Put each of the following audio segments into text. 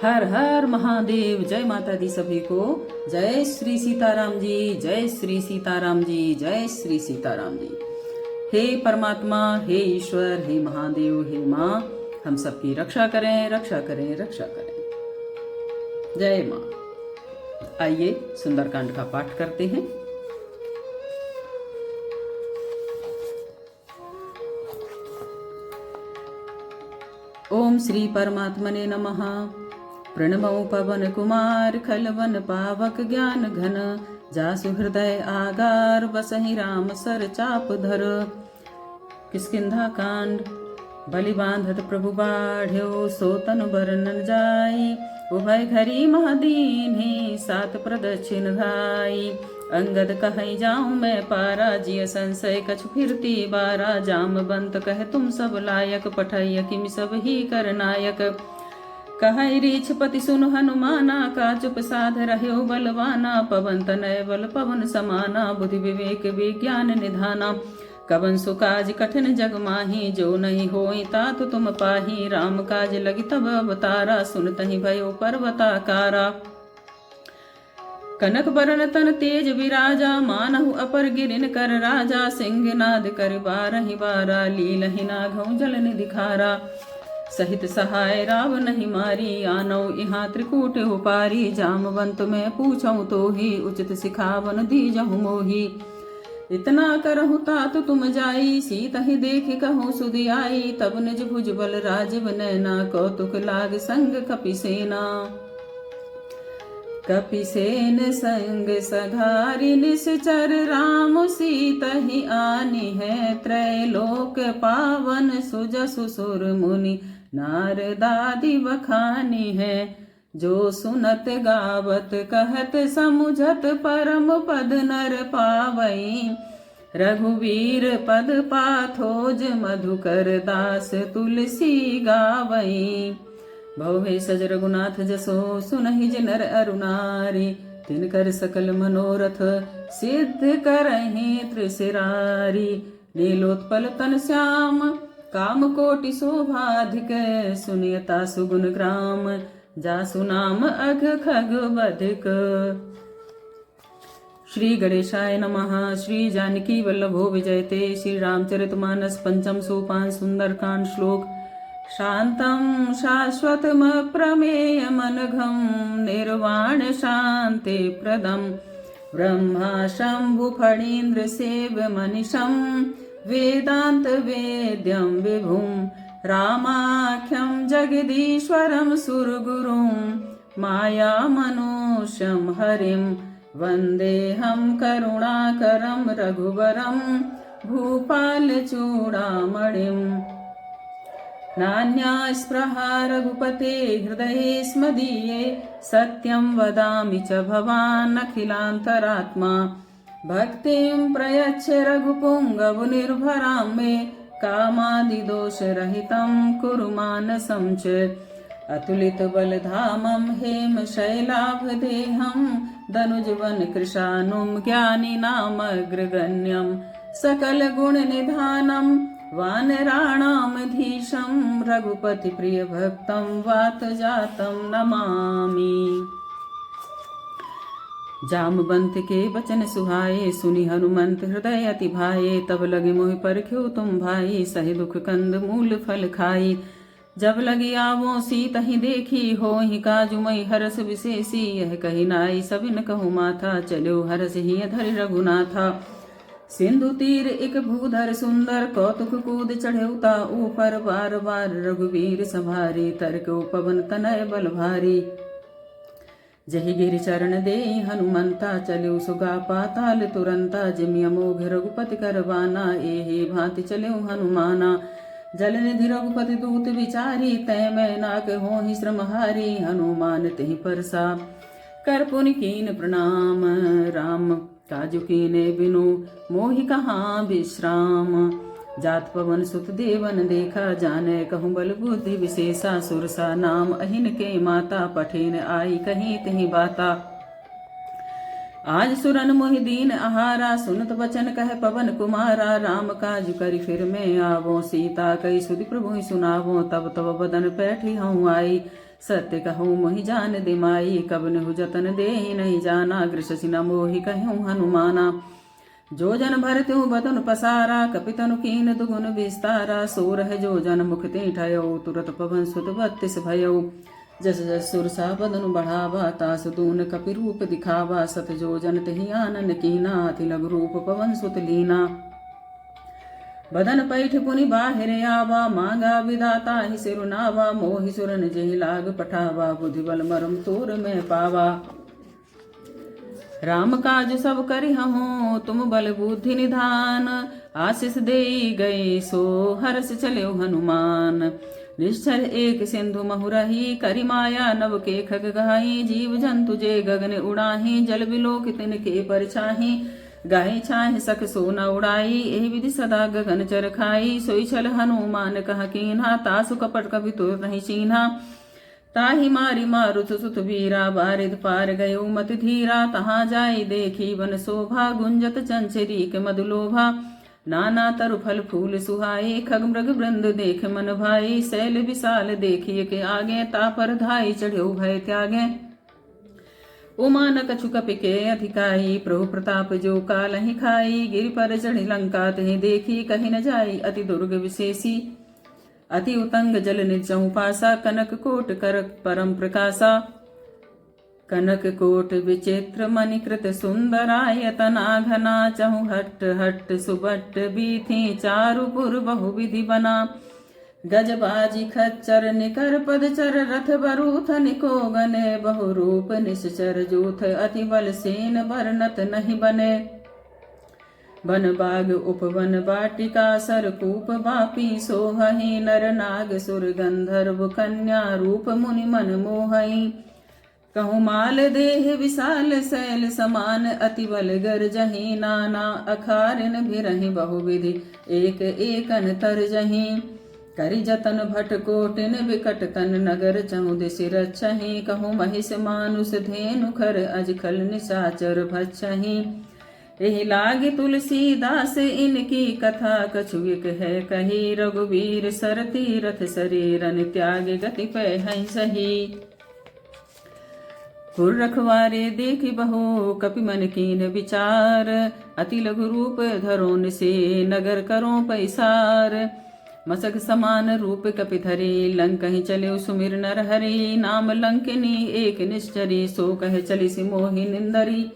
हर हर महादेव। जय माता दी सभी को। जय श्री सीताराम जी, जय श्री सीताराम जी, जय श्री सीताराम जी। हे परमात्मा, हे ईश्वर, हे महादेव, हे माँ, हम सबकी रक्षा करें, रक्षा करें, रक्षा करें। जय माँ। आइए सुंदरकांड का पाठ करते हैं। ओम श्री परमात्मने नमः। प्रणमो पवन कुमार खलवन पावक ज्ञान घन, जासु हृदय आगार बसहि राम सर चाप धर। किष्किंधा कांड। बलि बांधत प्रभु बाढ़्यो, सो तनु बरनन जाई। उभय घरी महदीन ही, सात प्रदक्षिण घाई। अंगद कहई जाऊं मैं पारा, जिय संशय कछु फिरती बारा। जामबंत कह तुम सब लायक, पठैय किम सब ही कर नायक। कहई रीछपति सुन हनुमाना, का चुप साध रह्यो बलवाना। पवन तनय बल पवन समाना, बुद्धि विवेक विज्ञान निधाना। कवन सुकाज कठिन जग माही, जो नहीं होई तात तुम पाही। राम काज लगी तब अवतारा, सुनतहि भयो पर्वताकारा। कनक बरन तन तेज विराजा, मानहु अपर गिरिन कर राजा। सिंहनाद कर बारहि बारा, लीलहि नाघौ जल निधि खारा। सहित सहाय राव नहीं मारी, आनौ इहाँ त्रिकूट उपारी। जामवंत में पूछऊँ तो ही, उचित सिखावन दीजहु मोही। इतना करहु तात तुम जाई, सीत ही देख कहूँ सुधि आई। तब निज भुज बल राजीव नैना, कौतुक लाग संग कपिसेना। कपिसेन संग सघारि निश्चर, राम सीता ही आनी है। त्रैलोक पावन सुजसु सुर मुनि, नारदादि बखानी है। जो सुनत गावत कहत समुझत, परम पद नर पावई। रघुवीर पद पाथोज, मधुकर दास तुलसी गावई। भव सज रघुनाथ जसो, सुनहि जिनर अरुनारी। तिनकर सकल मनोरथ, सिद्ध करहि त्रिशिरारी। नीलोत्पल तन श्याम, काम कोटि शोभाधिक। सुनियता सुगुण ग्राम, जासु नाम अघ खग बधिक। श्री गणेशाय नमः। श्री जानकी वल्लभो विजयते। श्री रामचरितमानस पंचम सोपान सुंदरकांड श्लोक। शांतं शाश्वतमप्रमेयमनघं, निर्वाण शांति प्रदं। ब्रह्मा शंभु फणीन्द्र सेव्यमनिशं, वेदांत वेद्यं विभुं। रामाख्यं जगदीश्वरं सुरगुरुं, मायामनुष्यं हरिं। वन्देऽहं करुणाकरं रघुवरं, भूपालचूडामणिम्। नान्या स्पृहा रघुपते हृदये स्मदीये, सत्यं वदामि च भवान् अखिलान्तरात्मा। भक्तिं प्रयच्छ रघुपुङ्गव निर्भरां मे, कामादिदोषरहितं कुरु मानसं च। अतुलितबलधामं हेमशैलाभदेहं, दनुजवन कृशानुं ज्ञानिनामग्रगण्यं। सकलगुणनिधानं वानराणामधीशं, रघुपति प्रिय भक्तं वातजातं नमामि। जामवंत के वचन सुहाए, सुनि हनुमंत हृदय अति भाए। तब लगे मोहि परख्यो तुम भाई, सहि दुख कंद मूल फल खाई। जब लगी आवो सीत ही देखी, होहि काजु मई हरस विशेषी। यह कही नाई सबिन कहु माथा, चलो हरस ही धरि रघुनाथा। सिंधु तीर एक भूधर सुंदर, कौतुक कूद चढ़ेउता ऊपर। बार बार रघुवीर संभारी, तरको पवन तनय बल भारी। जहि गिरि चरण दे हनुमंता, चलो सुगा पाताल तुरंता। जिमि अमोघ रघुपति करवाना, एहि भांति चलो हनुमाना। जल निधि रघुपति दूत विचारी, तय मैं नाक होहि श्रमहारी। हनुमान तेहि परसा, कर पुनि कीन प्रणाम। राम काजु कीने बिनु, मोहि कहाँ विश्राम। जात पवन सुत देवन देखा, जाने कहूँ बल बुद्धि विशेषा। सुरसा नाम अहिन के माता, पठेन आई कहीं तहीं बाता। आज सुरन मोहि दीन आहारा, सुनत वचन कह पवन कुमारा। राम काज करि फिर मैं आवो, सीता कई सुधि प्रभु सुनावो। तब तब बदन पैठी हूँ आई, सत्य कहूँ मोहि जान दे माई, कब नेहु जतन दे नहीं जाना, गृशसि न मोहि कहूँ हनुमाना। जो जन भर त्यों बदन पसारा, कपितनु कीन दुगुन विस्तारा, सो रह जो जन मुख ते ठयो, तुरत पवन सुत 32 भयो। जस जस सुरसा बदन बढ़ावा, तास दून कपि रूप दिखावा, सत जो जन तेहि आनन कीना, अति लघु रूप पवन सुत लीना। बदन पैठ पुनि बाहिर आवा, मांगा विदाता ही सिरुनावा, मोहि सुरन जेहि लाग पठावा, बुद्धि बल मरम तोर में पावा। राम काज सब करि हूँ तुम बल बुद्धि निधान, आशीष देई गए सो हर्ष चले हनुमान। निश्चर एक सिंधु महुरही, करि माया नव के खग गहाई, जीव जंतु जे गगन उड़ाही, जल बिलोक तिनके परछाही, गाहे छाहे सख सो न उड़ाई, एहि विधि सदा गगन चर खाई, सोई छल हनुमान कह कीन्हा, तासु कपट कभी तुर नहीं चीन्हा। ताहि मारी मारुत सुत वीरा, बारिद पार गयो मति धीरा, तहाँ जाई देखी वन शोभा, गुंजत चंचरी के मधुलोभा। नाना तरु फल फूल सुहाए, खग मृग वृंद देख मन भाई, शैल विशाल देखिए के आगे, तापर धाई चढ़्यो भय त्यागे। उमा न कछु कपि के अधिकाई, प्रभु प्रताप जो कालहि खाई, गिरि पर चढ़ी लंका तहि देखी, कहि न जाई अति दुर्ग विशेषी। अति उतंग जल निर्जहु पासा, कनक कोट कर परम प्रकाशा। कनक कोट विचित्र मणिकृत सुंदरायतना, घना चहु हट्ट हट्ट सुबट्ट बीथी, चारुपुर बहुविधि बना। गजबाजी खच्चर निकर पदचर, रथ बरूथ निको गने, बहुरूप निश्चर जूथ, अति बल सेन बरनत नहीं बने। वन बाग उपवन वाटिका, सरकूप बापी सोहहि, नर नाग सुर गंधर्व कन्या, रूप मुनि मन मोहई। कहूँ माल देह विशाल शैल समान, अति बल गरजहि, नाना अखारिन भिरहि बहुविधि, एक एकन तरजहि। करि जतन भट कोटिन विकट तन, नगर चहु दिशि रक्षहि, कहूँ महिष मानुष धेनु खर, अजखल निशाचर भक्षहि। एहि लागे तुलसीदास इनकी कथा, कछुक है कही, रघुवीर सर तीरथ शरीरन, त्याग गति पै हैं सही। खुर रखवारे देखि बहु, कपि मन कीन विचार, अति लघु रूप धरोन से, नगर करो पैसार। मसक समान रूप कपि धरे, लंकहि चले सुमिर नर हरि, नाम लंकिनी एक निश्चरी, सो कहे चली सी मोहि निंदरी।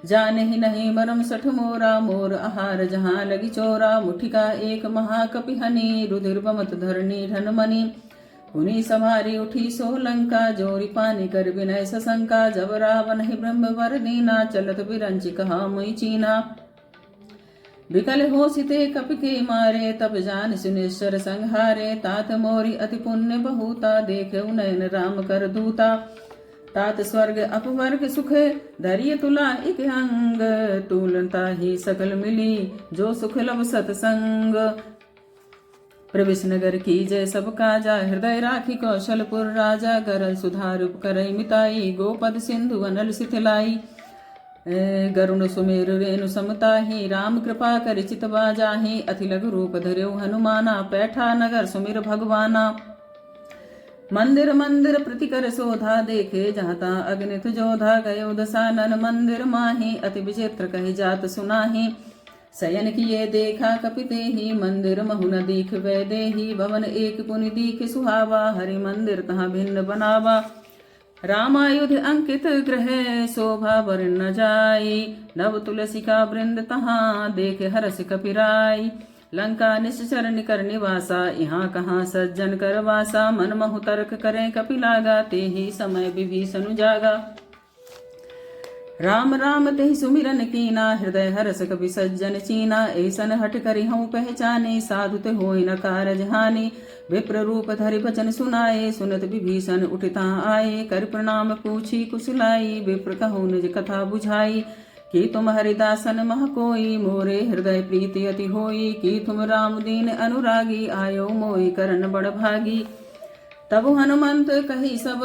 जाने ही नहीं मरम सठ मोरा, मोर आहार जहाँ लगी चोरा, मुठिका एक महाकपि हनि, रुधिर बमत धरणी ढनमणि। पुनि संभारी उठी सो लंका, जोरी पानी कर विनय सशंका, जब रावण ही ब्रह्म वर दीना, चलत बिरंचि कहा मुई चीना। विकल हो सिते कपि के मारे, तब जान सुनेश्वर संहारे, तात मोरी अति पुण्य बहुता, देखे नयन राम कर दूता। तात स्वर्ग अपवर्ग सुख, धरिय तुला एक अंग, तुलता ही सकल मिली, जो सुख लब सतसंग। प्रवेश नगर की जय सब काजा, हृदय राखी कौशलपुर राजा, गरल सुधार करई मिताई, गोपद सिंधु अनल सिथलाई। गरुण सुमेरु रेणु समताही, राम कृपा कर चितवा जाहि, अति लघु रूप धर्यो हनुमाना, पैठा नगर सुमिर भगवाना। मंदिर मंदिर प्रतिकर शोधा, देखे जहाँ अग्नित जोधा, गयो दसानन मंदिर माही, अति विचित्र कही जात सुनाही। शयन किए देखा कपिते ही, मंदिर महु न दीख वै देही, भवन एक पुनि दीख सुहावा, हरि मंदिर तहाँ भिन्न बनावा। रामायुध अंकित ग्रह, शोभा वर्ण न जाई, नव तुलसी का वृंद तहाँ, देखे हरस कपिराई। लंका निश्चर निकर निवासा, यहाँ कहाँ सज्जन कर वासा, मन महु तर्क करें कपि लागा, ते ही समय विभीषण जागा। राम राम तेहि सुमिरन कीना, हृदय हरस कपि सज्जन चीना, ऐसन हट करि हूँ पहचाने, साधु ते होय न कारज हानि। विप्र रूप धरि बचन सुनाए, सुनत विभीषण उठिता आए, कर प्रणाम पूछी कुशलाई, विप्र कहूँ निज कथा बुझाई। कि तुम हरिदासन मह कोई, मोरे हृदय प्रीति अति होई, कि तुम राम दीन अनुरागी, आयो मोई करन बड़ भागी। तब हनुमंत कही सब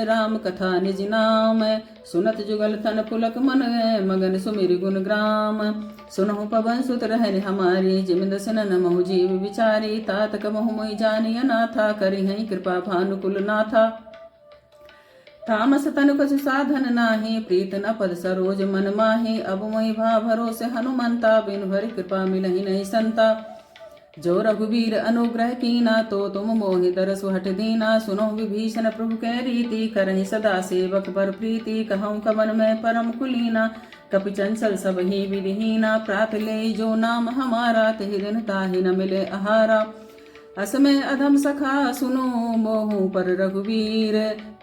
राम कथा निज नाम, सुनत जुगल तन पुलक मन, मगन सुमिर गुण ग्राम। सुनहु पवन सुत रहन हमारी, जिमिंद सनन महु जीव विचारी, तात कबहु मोहि जानिय नाथा, करि हैं कृपा भानुकुल नाथा। तामस तनु कछु साधन नाही, प्रीत न पद सरोज मन माही। अब मोहि भा भरोसे हनुमंता, बिनु हरि कृपा मिलहि नहीं संता। जो रघुवीर अनुग्रह कीना, तो तुम मोहि दरसु हट दीना। सुनो विभीषण प्रभु कै रीति, करहि सदा सेवक बर प्रीति। कहऊँ कवन में परम कुलीना, कपि चंचल सब ही विधिहीना। प्रात ले जो नाम हमारा, तहि दिन ताहि न मिले आहारा। असमय अधम सखा सुनो, मोहु पर रघुवीर।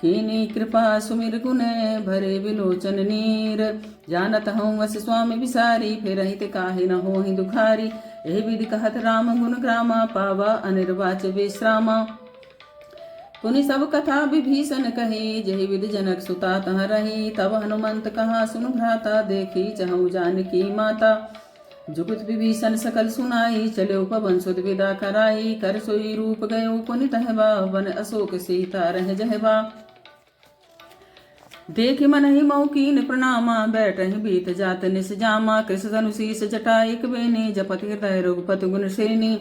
कीनी कृपा सुमिर गुण, भरे विलोचन नीर। जानत हूँ वस स्वामी विसारी, फिर हित काहि न होहि दुखारी। एहि विधि कहत राम गुण ग्रामा, पावा अनिर्वाच विश्रामा। पुनि सब कथा विभीषण कही, जहि विधि जनक सुता तह रही। तब हनुमंत कहा सुन भ्राता, देखी चहु जानकी माता। जुगुत विभीषण सकल सुनाई, चले पवन सुत विदा कराई। कर सोई रूप गयो पुनि तहबा, वन अशोक सीता रह जहबा। देख मन ही मौकीन प्रणामा, बैठहि बीत जात निस जामा। कृष धनुषीस जटा एक बेनी, जपत हृदय रघुपति गुण सेनी।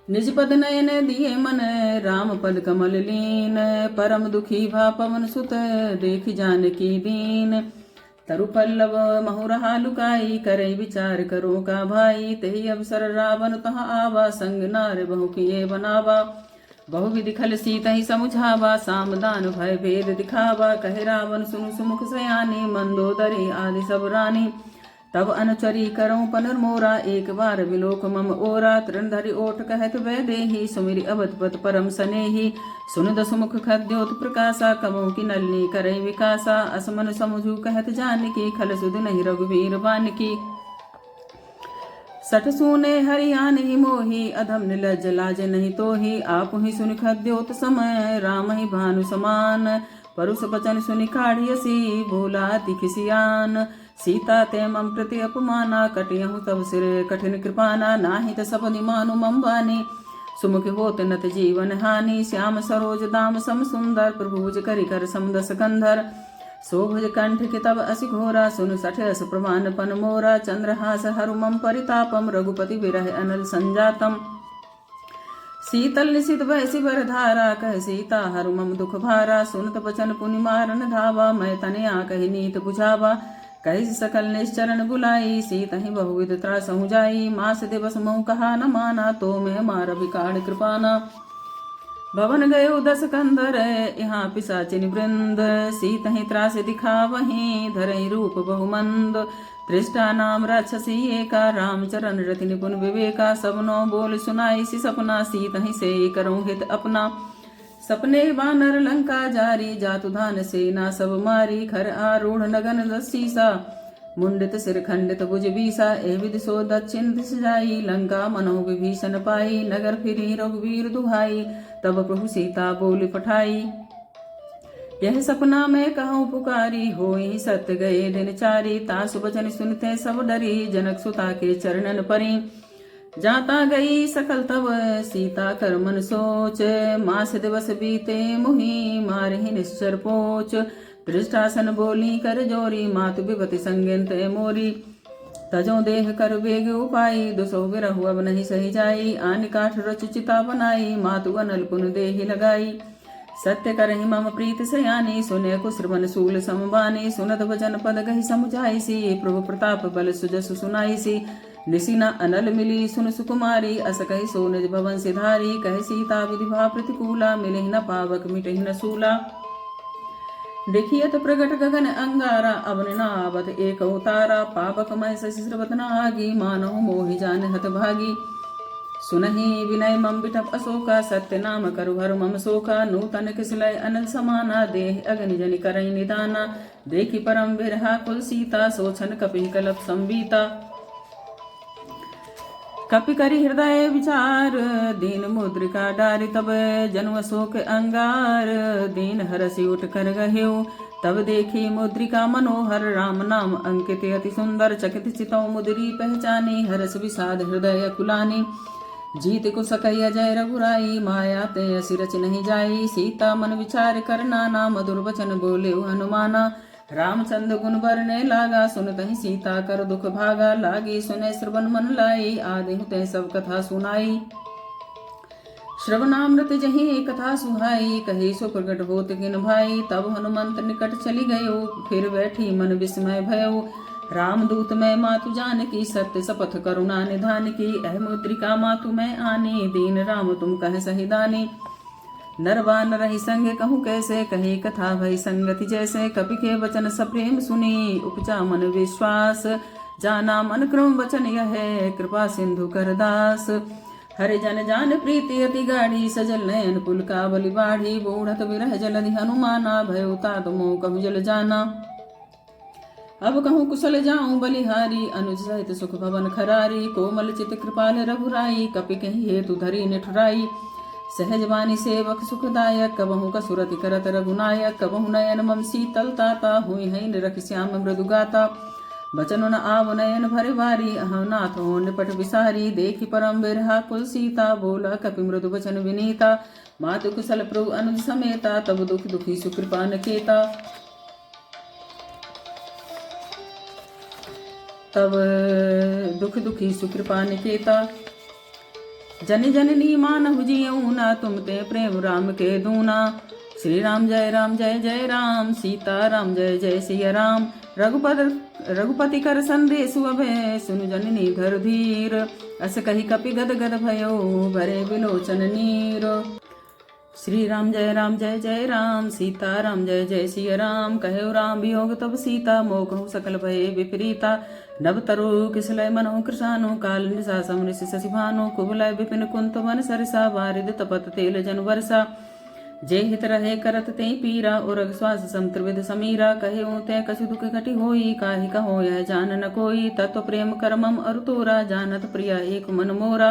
निज पद नयन दिए मन, राम पद कमल लीन। परम दुखी भा पवन सुत, देख जानकी दीन। तरु पल्लव महुरहा लुकाई, करई विचार करो का भाई। तही अवसर रावण तह आवा, संग नार बहु किए बनावा। बहु विधि खल सीतहि समुझावा, सामदान भय भेद दिखावा। कहे रावण सुनु सुमुख सयानी, मंदोदरी आदि सब रानी। तब अनुचरी करऊँ पनुरमोरा, एक बार विलोक मम ओरा। तृणधरि ओठ कहत वै देही, सुमिरि अवधपत परम सनेही। सुन दसुमुख खद्योत प्रकाशा, कबहु की नलिनी करई विकासा। असमन समुझु कहत जानकी, खल सुध नहीं रघुवीर बानकी। सठ सूने हरियान ही मोही, अधम निलज लाज नहीं तोही। आपु ही सुनि खद्योत समय, राम ही भानु समान। परुष बचन सुनि काढ़ियसी, भूला तिखिसियान। सीता ते मम प्रति अपमाना, कटियहु तब सिर कठिन कृपाना। नाहि त सपनि मानु मम बानी, सुमुख होत नत जीवन हानि। श्याम सरोज दाम सम सुंदर, प्रभुज करि कर समदस कंधर। शोभज कंठ के तब असि घोरा, सुन सठ अस प्रमाण पन मोरा। चंद्रहास हरु मम परितापम, रघुपति विरह अनल संजातम। शीतल निशित वैसी बर धारा, कह सीता हरु मम दुख भारा। सुनत बचन पुनि मारन धावा, मैं तनया कहि नीत बुझावा। कहि सकल निश्चरण बुलाई, सीतहि बहुविध त्रासहु जाई। मास दिवस महु कहा न माना, तो मैं मार विकार कृपाना। भवन गयो दस कंधर, यहाँ पिशाचिन वृंद। सीतहि त्रास दिखावहीं, धरहि रूप बहुमंद। त्रिष्टा नाम राक्षसी एका, रामचरण रति निपुण विवेका। सबनो बोल सुनाई सी सपना, सीतहि से करऊँ हित अपना। सपने वानर लंका जारी, जातु धान सेना सब मारी। खर आरूढ़ नगन दसीसा, मुंडित सिर खंडित भुज बीसा। ए विधि सो दक्षिण दिश जाई, लंका मनहु विभीषण पाई। नगर फिरी रघुवीर दुहाई, तब प्रभु सीता बोल पठाई। यह सपना में कहूँ पुकारी, होई सत्य गए दिन चारी। तासु बचन सुनते सब डरी, जनक सुता के चरणन परी। जाता गई सकल तब सीता कर मन सोच, मास दिवस बीते मुहि मारहि निश्चर पोच। दृष्टासन बोली कर जोरी, मातु विपति संगिन ते मोरी। तजो देह कर वेग उपाई, दुसो विरहु अब नहीं सही जाई। आन काठ रच चिता बनाई, मातु अनल पुन देहि लगाई। सत्य करहि मम प्रीत सयानी, सुने कुश्रवन सूल समबानी। सुनत वचन पद गहि समुझाई सी, प्रभु प्रताप बल सुजसु सुनाई सी। निशिना अनल मिली सुन सुकुमारी, अस कहि सो निज भवन सिधारी। कह सीता विधि भा प्रतिकूला, मिलहि न पावक मिटहि न सूला। देखियत प्रगट गगन अंगारा, अवन नावत एक उतारा। पावक मय शशि स्रवत नागी, मानहु मोहि जान हत भागी। सुनहि विनय मम बिटप अशोका, सत्य नाम करु हर मम शोका। नूतन किसलय अनल समाना, देह अग्नि जनि करई निदाना। देखि परम बिरहा कुल सीता, सोछन कपि कलप संबीता। कपि करि हृदय विचार, दीन मुद्रिका डारि। तब जनु अशोक अंगार, दीन हरसि उठ कर गह्यो। तब देखी मुद्रिका मनोहर, राम नाम अंकित अति सुंदर। चकित चितौ मुद्री पहचानी, हरस विषाद हृदय कुलानी। जीत को सकई अजय रघुराई, माया ते असि रच नहीं जाई। सीता मन विचार कर नाना, मधुर वचन बोले हनुमाना। रामचंद्र गुण बरने लागा, सुनतहि सीता कर दुख भागा। लागी सुने श्रवण मन लाई, आदि ते सब कथा सुनाई। श्रवणामृत जही कथा सुहाई, कहे सो प्रकट होत किन भाई। तब हनुमंत निकट चली गयो, फिर बैठी मन विस्मय भयो। रामदूत मैं मातु जानकी, सत्य शपथ करुणा निधान की। अह मुद्रिका मातु मैं आनी, दीन राम तुम कह सहिदानी। नरवान रही संग कहूँ कैसे, कही कथा भई संगति जैसे। कपि के वचन सप्रेम सुनी, उपजा मन विश्वास। जाना मन क्रम वचन यह, कृपा सिंधु कर दास। हरि जन जान प्रीति अति गाढ़ी, सजल नयन पुल का बलि बाढ़ी। बूढ़त विरह जलधि हनुमाना, भयो तात मोह कहु जल जाना। अब कहूँ कुशल जाऊं बलिहारी, अनुज सहित सुख भवन खरारी। कोमल चित कृपाल रघुराई, कपि कही हेतु धरी निठुराई। सहज वाणी सेवक सुखदायक, कबहु कसुरति करत रघुनायक। कबहु नयन मम शीतल ताता, हुई है निरख श्याम मृदु गाता। बचन न आव नयन भरे वारी, अहं नाथ हो निपट विसारी। देखी परम बिरहा कुल सीता, बोला कपि मृदु वचन विनीता। मातु कुशल प्रभु अनुज समेता, तब दुख दुखी सुकृपा नकेता। तब दुख दुखी सुकृपा निकेता। जन जननी मानहु जियऊ ना, तुम ते प्रेम राम के दूना। श्री राम जय जय राम, सीता राम जय जय सिया राम। रघुपति कर संदेशु अभय, सुनु जननी धर धीर। अस कही कपि गद गद भयो, भरे विलोचन नीर। श्री राम जय जय राम, सीता राम जय जय सिया राम। कहे राम वियोग तब सीता, मोह कहूँ सकल भये विपरीता। नभ तरु किसलय मनो कृशानु, काल निशा समृषि शशि भानु। कुबलय विपिन कुंत मन सरिसा, बारिद तपत तेल जन वर्षा। जे हित रहे करत ते पीरा, उरग श्वास सम त्रिविध समीरा। कहे ते कछु दुख घटी होई, काहि कहो यह जान न कोई। तत्व प्रेम कर मम अरु तोरा, जानत प्रिया एक मन मोरा।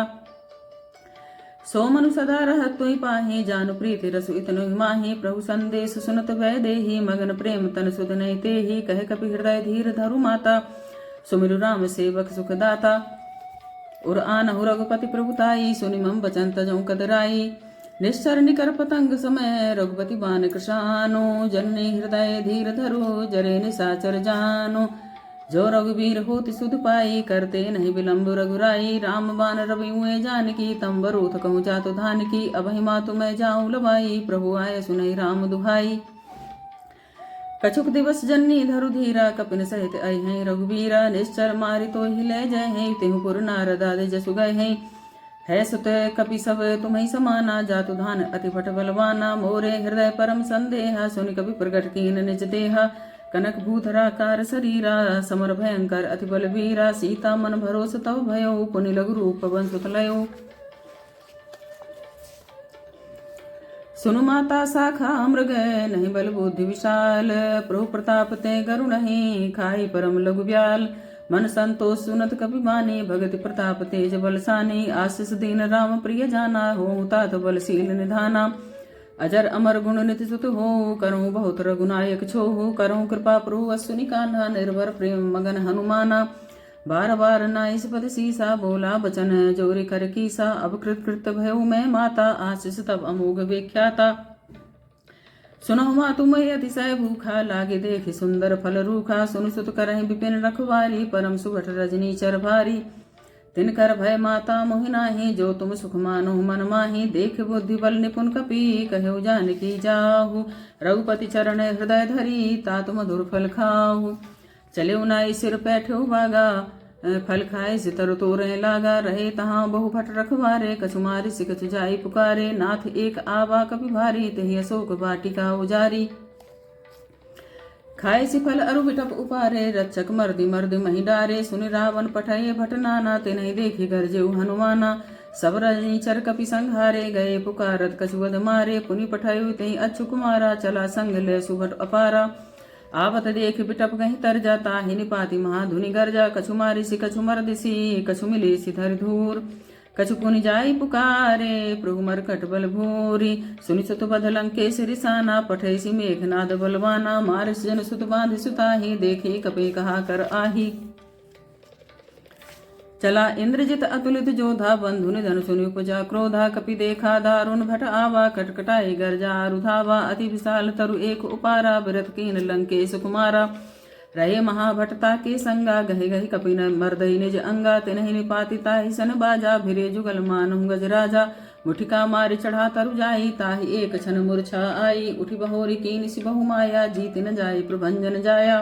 सो मनु सदा रहत तुहि पाहि, जानु प्रीति रसु इतनु माहि। प्रभु संदेश सुनत भय देहि, मगन प्रेम तन सुध नहीं तेहि। कहे कपि हृदय धीर धरु माता, सुमिरु राम सेवक सुखदाता। उर आनहु रघुपति प्रभुताई, सुनि मम वचन तजौ कदराई। निश्चर निकर पतंग समय, रघुपति बान कृशानो। जननी हृदय धीर धरो, जरे निशाचर जानो। जो रघुवीर होति सुध पाई, करते नहीं विलंब रघुराई। राम बान रवि हुए जानकी, तम बरूथ कहूँ जातु धान की। अबहि मातु मैं जाऊँ लबाई, प्रभु आय सुनई राम दुहाई। कछुक दिवस जननी धरु धीरा, कपिन सहित आई हैं रघुवीरा। निश्चर मारि तो ही ले जय हैं, तेहु पुर नारद आदि जसु गए हैं। है सुत कपि सब तुम्हें समाना, जातु धान अति भट बलवाना। मोरे हृदय परम संदेहा, सुनि कपि प्रगट कीन निज देहा। कनक भूधराकार शरीरा, समर भयंकर अति बलवीरा। सीता मन भरोस तव भयो, पुनि लघु रूप पवन सुत लयो। सुनु माता शाखा मृग, नहीं बल बुद्धि विशाल। प्रभु प्रताप ते गरु नहीं, खाई परम लघु ब्याल। मन संतोष सुनत कपि बानी, भगति प्रताप तेज बलसानी। आशीष दीन राम प्रिय जाना, हो तात बलशील निधाना। अजर अमर गुण नित सुत हो, करूँ बहुत रघुनायक छोहु। करूँ कृपा प्रभु असुनि कान्हा, निर्भर प्रेम मगन हनुमाना। बार बार नाइस पद सीसा, बोला बचन जोरी कर कीसा। अब कृत कृत भयो मैं माता, आशीष तब अमोघ व्याख्याता। सुनो मातु मैं अतिशय भूखा, लागे देखि सुंदर फल रूखा। सुन सुत करहि विपिन रखवारी, परम सुभट रजनी चर भारी। तिनकर भय माता मोहि नाही, जो तुम सुख मानो मन माही। देख बुद्धि बल निपुण कपि, कहु जानकी जाहु। रघुपति चरण हृदय धरी, तात मधुर फल खाहु। चले उनाई सिर पैठो बागा, फल खाए सितर तोरे लागा। रहे तहाँ बहु भट रखवारे, कछु मारि से कछु जाई पुकारे। नाथ एक आवा कपि भारी, तहि अशोक वाटिका उजारी। खाए सि फल अरु बिटप उपारे, रक्षक मर्दि मर्दि महि डारे। सुनि रावण पठय भट नाना, तिन्हि देखि गरजेउ हनुमाना। सब रजनीचर कपि संघारे, गए पुकारत कछु वद मारे। पुनि पठयु तहि अच्छु कुमारा, चला संग ले सुभट अपारा। आवत देख बिटप कहीं तर जाता, ही निपाति महाधुनि गर्जा। कछु मारिसि कछु मर्दिसि, कछु मिलिसि धरि धूर। कछु पुनि जाई पुकारे, प्रभु मरकट बल भूरी। सुनि सुत बध लंकेश रिसाना, पठैसि मेघनाद बलवाना। मारिस जन सुत बांधि सुताहि, देखि कपि कहा कर आही। चला इंद्रजित अतुलित जोधा, बंधु निधन सुनि उपजा क्रोधा। कपि देखा दारुण भट आवा, कटकटाई गर्जा रुधावा। अति विशाल तरु एक उपारा, बिरथ कीन लंकेश कुमारा। रहे महाभटता के संगा, गहे गहे कपि न मर्दई निज अंगा। तिन्हि निपाति ताहि सन बाजा, भिरे जुगल मानुहु गज राजा। मुठिका मार चढ़ा तरु जाई, ताहि एक क्षण मूर्छा आई। उठी बहोरी कीन सि बहु माया, जीत न जाई प्रभंजन जाया।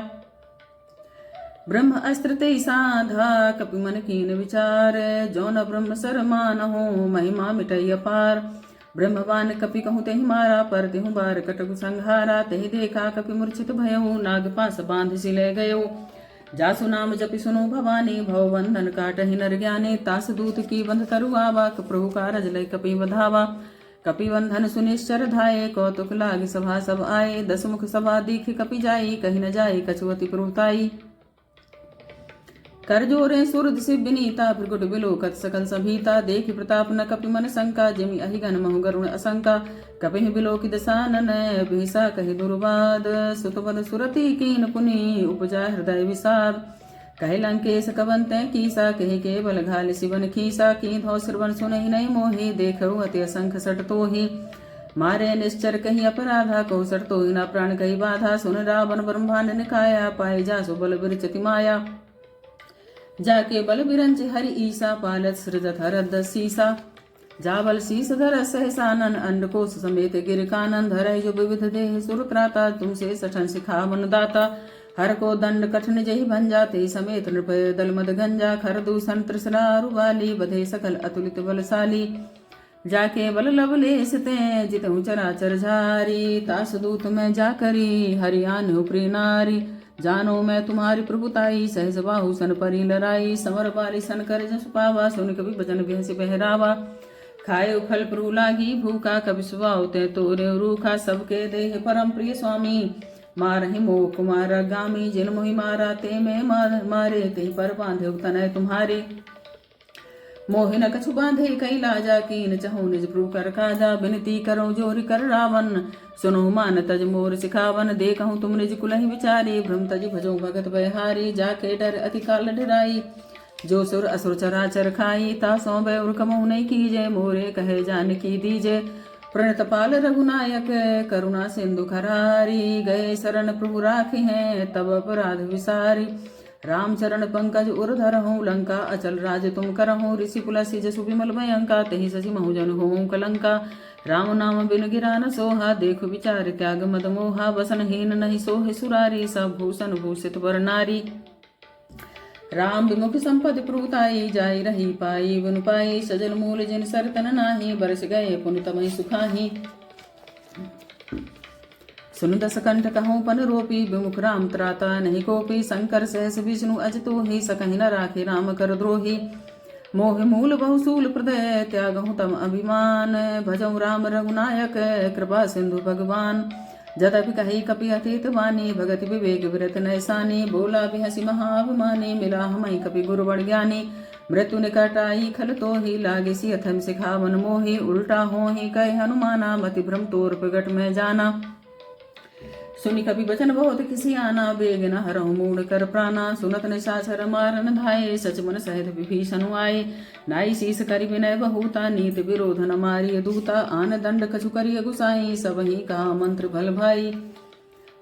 ब्रह्म अस्त्र ते साधा, कपि मन कीन विचार, जो न ब्रह्म सर मानहु, महिमा मिटई अपार। ब्रह्मवान कपि कहूँ तेहि मारा, पर तेहु बार कटकु संहारा। तेहि देखा कपि मूर्छित भयउ, नाग पास बांध सिले गयउ। जासु नाम जपि सुनु भवानी, भव बंधन काटहि नर ज्ञानी। तास दूत की बंध तरु आवा, प्रभु कारज लय कपि बधावा। कपि बंधन सुनिश्चर धाये, कौतुक लाग सभा सब आए। दस मुख सभा दीख कपि जाई, कहि न जाई कछु अति प्रभुताई। कर जोरे सुरद से विनीता, भृगुट बिलोकत सकल सभीता। देखि प्रताप न कपि मन शंका, जिमि अहिगन महु गरुण असंका। कपिहि बिलोकित सानन, बिहसा कहि दुर्वाद। सुतपद सुरति कीन पुनि, उपजा हृदय विषाद। कहे लंकेश कवन तै कीसा, कहि केवल घाल शिवन खीसा। की धौ श्रवण सुनहि नहीं मोहि, देखहु अति असंख सट तोहि। मारे निश्चर कहीं अपराधा, को सट तोहि न प्राण कही बाधा। सुन रावण ब्रह्मांड निकाया, पाए जासु बल विरचति माया। जाके बल बिरंच हरि ईसा, पालत सृजत हरद सीसा। जाबल शीस धर सहसानन, अंडकोश समेत गिर कानन। धरय जो विविध देह सुर त्राता, तुमसे सठन सिखावन दाता। हर को दंड कठिन जहि भंजा, ते समेत नृपय दल मद गंजा। खर दूषण तृष्णा रुवाली, बधे सकल अतुलित बलशाली। जाके बल लवलेश ते, जितहु चराचर झारी। तास दूत में जाकरी, हरियान उपरी नारी। जानो मैं तुम्हारी प्रभुताई, सहज बाहु सन परी लराई। समर बारी सन कर जस पावा, सुन कवि बचन बिहसि बहरावा। खाए फल प्रभु लागी भूखा, कवि सुभाव ते तोरे रूखा। सबके देह परम प्रिय स्वामी, मारहि मोह कुमार गामी। जिन मोहि मारा ते में मारे, ते पर बांधे तनय तुम्हारे। मोहि न कछु बांधे कई लाजा, कीन चहु निज प्रभु कर काजा। बिनती करो जोरि कर रावण, सुनो मान तज मोर सिखावन। देखहु तुम निज कुलहि विचारी, भ्रम तज भजो भगत बहारी। जाके डर अति काल डराई, जो सुर असुर चराचर खाई। तासों बैर कमऊ नहीं कीजे, मोरे कहे जानकी दीजे। प्रणत पाल रघुनायक, करुणा सिंधु खरारी। गए शरण प्रभु राखी हैं, तब अपराध विसारी। रामचरण पंकज उर धरहूँ, लंका अचल राज तुम करहूँ। ऋषि पुलसी जसु विमल भयंका, तेहि सचि महु जन होऊँ कलंका। राम नाम बिन गिरा न सोहा, देखु विचार त्याग मद मोहा। बसनहीन नहीं सोहे सुरारी, सब भूषण भूषित वर नारी। राम विमुख संपद प्रभुताई, जाई रही पाई बन पाई। सजल मूल जिन सरतन नाही, बरस गए पुनि तमहि सुखाही। सुन दस कंठ कहूँ पन रोपी, विमुख राम त्राता नहीं कोपी। शंकर सहस विष्णु अज तोहि, सकहि न राखे राम कर द्रोही। मोहि मूल बहुसूल हृदय, त्यागहु तम अभिमान। भजऊ राम रघुनायक, कृपा सिंधु भगवान। जदपि कही कपि अतीत वाणी, भगति विवेक विरत नैसानी। बोला बिहसि महाभिमानी, मिला हमई कपि गुरुवर ज्ञानी। मृत्यु निकट आई खल तोहि, लागे सि अथम सिखावन मोहि। उल्टा होहि कहे हनुमाना, मति भ्रम तोर प्रगट में जाना। सुनि कपि बचन बहुत किसी आना, बेग न हरहु मूढ़ कर प्राणा। सुनत निशाचर मारन धाये, सच मन सहित विभीषण आए। नाई शीस करि विनय बहुता, नीत विरोध न मारिय दूता। आन दंड कछु करिय गुसाई, सबहि कहा मंत्र भल भाई।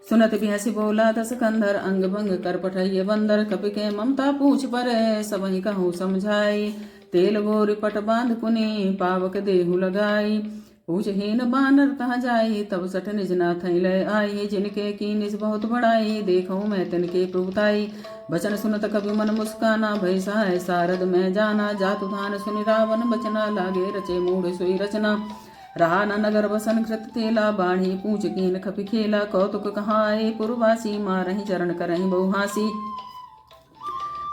सुनत बिहसि बोला दस कंधर, अंग भंग कर पठैय बंदर। कपि के ममता पूछ पर, सबहि कहूँ समझाई। तेल गोर पट बांध पुनि, पावक देहु लगाई। पूछहीन बानर तहाँ जाई, तब सठ निज नाथ लय आई। जिनके की निज बहुत बड़ाई, देखूँ मैं तिनके प्रभुताई। बचन सुनत कभी मन मुस्काना, भय सहाय सारद में जाना। जातु धान सुनि रावण बचना, लागे रचे मूढ़ सोई रचना। रहा न नगर बसन कृत तेला, बाढ़ी पूछ कीन खपि खेला। कौतुक कहाँ आए पुरवासी, मारहि चरण करहि बहुहासी।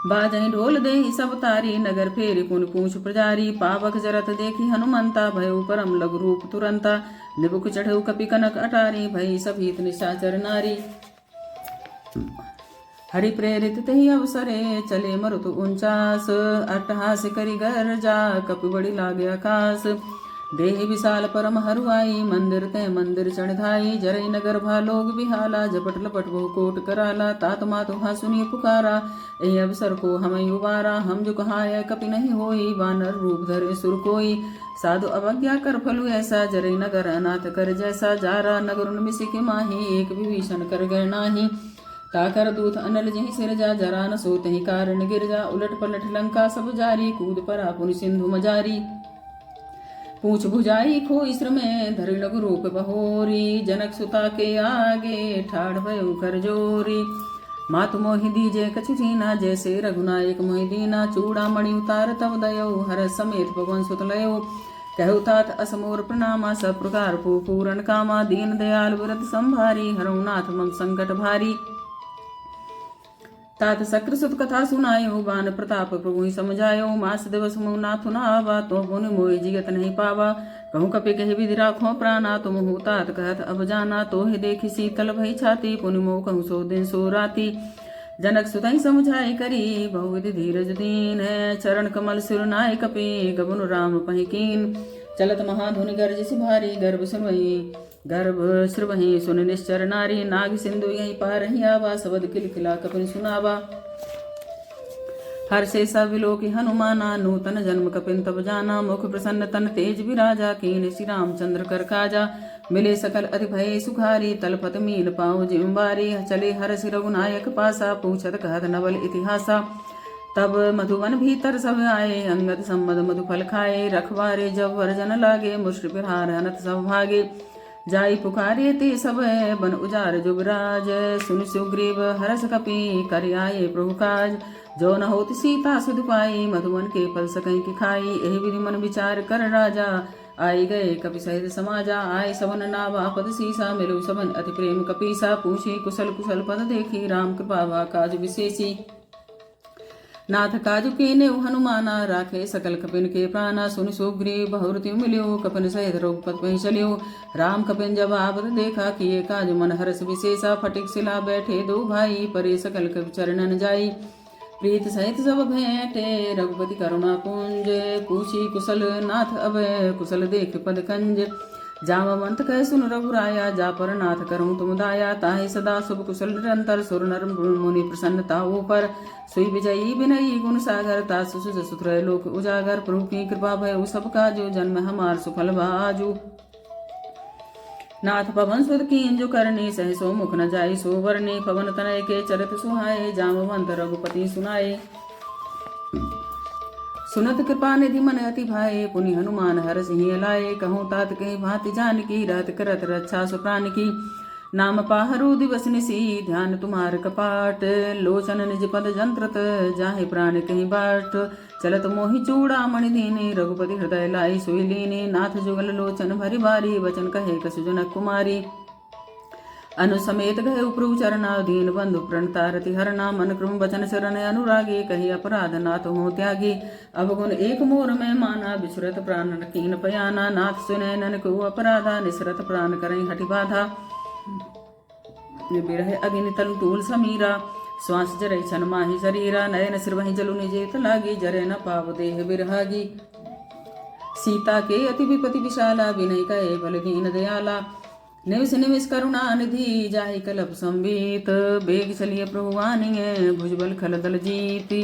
बाजहि ढोल देहि सब तारी, नगर फेरि पुन पूछ प्रजारी। पावक जरत देखी हनुमंता, भयउ परम लघु रूप तुरंता। निबुक चढ़ऊ कपि कनक अटारी, भई सभीत निशाचर नारी। हरि प्रेरित तेहि अवसरे, चले मरुत 49। अट्टहास करि गर्जा, कपि बड़ी लागे आकाश। देहि विशाल परम हरुआई, मंदिर ते मंदिर चढ़ाई। जरई नगर भालोग बिहाला, झपट लपट बहु कोट कराला। तात मातु हा सुनिय पुकारा, एहि अवसर को हमें उबारा। हम जो कहाय कपि नहीं होई, वानर रूप धरे सुर कोई। साधु अवज्ञा कर फलु ऐसा, जरई नगर अनाथ कर जैसा। जारा नगर उनमिसि के माही, एक विभीषण कर गए नाही। ताकर दूत अनल जहि सिर जा, जरा न सो तहि कारण गिर जा। उलट पलट लंका सब जारी, कूद परा पुनि सिंधु मजारी। पूछ भुजाई खोई सिर में धरि लघु रूप बहोरी। जनक सुता के आगे ठाड़ भयो कर जोरी। मातु मोहि दीजे कछु दीना जैसे रघुनायक मोहि दीना। चूड़ामणि उतार तब दयो हर समेत पवन सुत लयो। कहु तात असमोर प्रणामा सब प्रकार पूरण कामा। दीन दयाल व्रत संभारी हरऊ नाथ मम संकट भारी। तात सक्र सुत कथा सुनायो बान प्रताप प्रभु ही समझायो। मास दिवस मुँह नाथु न आवा तो पुनि मोहि जिगत नहीं पावा। कहूँ कपि कहि विधि राखो प्राणा तुम हूँ तात कहत अब जाना। तो ही देखी शीतल भई छाती पुनि मोह कहूँ सो दिन सो राती। जनक सुतई समझाई करी बहुविधि धीरज दीन है। चरण कमल सिर नाय कपि गबन राम पहि कीन। चलत महाधुनि गर्ज सिभारी गर्भ श्रवही सुन निश्चर नारी। नाग सिंधु यही पार ही आवा सबद किलकिला कपिन सुनावा। हर से सब विलोकी हनुमाना नूतन जन्म कपिन तब जाना। मुख प्रसन्न तन तेज विराजा कीन श्री रामचंद्र कर काजा। मिले सकल अति भय सुखारी तलपत मीन पाँव जिम्बारी। चले हर सि रघुनायक पासा पूछत कहत नवल इतिहासा। तब मधुवन भीतर सब आए अंगद सम्मद मधुफल खाए। रखवारे जब वर्जन लागे मुष्टि प्रहार अनत सब भागे। जाई पुकारे ते सब बन उजार जुगराज। सुन सुग्रीव हरस कपि कर आए प्रभु काज। जो न होत सीता सुध पाई मधुवन के फल सकई की खाई। एहि विधि मन विचार कर राजा आई गए कपि सहित समाजा। आय सबन नावा पद सीसा मिलो सबन अति प्रेम कपीसा। पूछे कुशल कुशल पद देखी राम कृपा काज विशेषी। नाथ काजु कीन्यु हनुमाना राखे सकल कपिन के प्राणा। सुनि सुग्रीव बहुरति मिल्यो कपिन सहित रघुपति पहि चलियो। राम कपिन जवाब देखा किए काज मन हर्ष विशेषा। फटिक सिला बैठे दो भाई परे सकल कपि चरणन जाई। प्रीत सहित सब भेंटे रघुपति करुणा पुंज। पूछी कुशल नाथ अब कुशल देख पद कंज। जामवंत कह सुन रघुराया जा पर नाथ करूँ तुम दाया। ताहि सदा शुभ कुशल निरंतर सुर नर मुनि प्रसन्नता ऊपर। सुई विजयी विनयी गुण सागर तासु सुज सुत्र लोक उजागर। प्रभु की कृपा भय सब काजू जन्म हमार सुफल बाजू। नाथ पवन सुत कीन जो करनी सहसो मुख न जाई सो वर्णी। पवन तनय के चरित सुहाए जामवंत रघुपति सुनाए। सुनत कृपा निधि मन अति भाए पुनि हनुमान हरष ही लाए। कहूँ तात कहीं भांति जानकी रहत करत रक्षा सुप्राण की। नाम पाहरु दिवस निसी ध्यान तुम्हार कपाट। लोचन निज पद जंत्रत जाहे प्राण कहीं बाट। चलत मोहि चूड़ामणि दीने रघुपति हृदय लाई सोई लीने। नाथ जुगल लोचन भरि बारी वचन कहे कसु जनक कुमारी। अनुसमेत गए प्रभु चरणा दीन बंधु प्रणतारति हरना। मन क्रम वचन शरण अनुरागी कही अपराध नाथ हो त्यागी। अब गुण एक मोर में माना बिछुरत प्राण कीन पयाना। नाथ सुने नन को अपराधा निसरत प्राण करई हटि बाधा। बिरह अग्नि तल तूल समीरा श्वास जरई छन माही शरीरा। नयन सिर वही जलु निजेत लागी जरे न पाव देह बिरहागी। सीता के अति विपति विशाला विनय कहे बल दीन दयाला। निविष निविष करुणा निधि जाहि कलप संवीत। बेग चलिए प्रभु आनिए भुजबल खल दल जीती।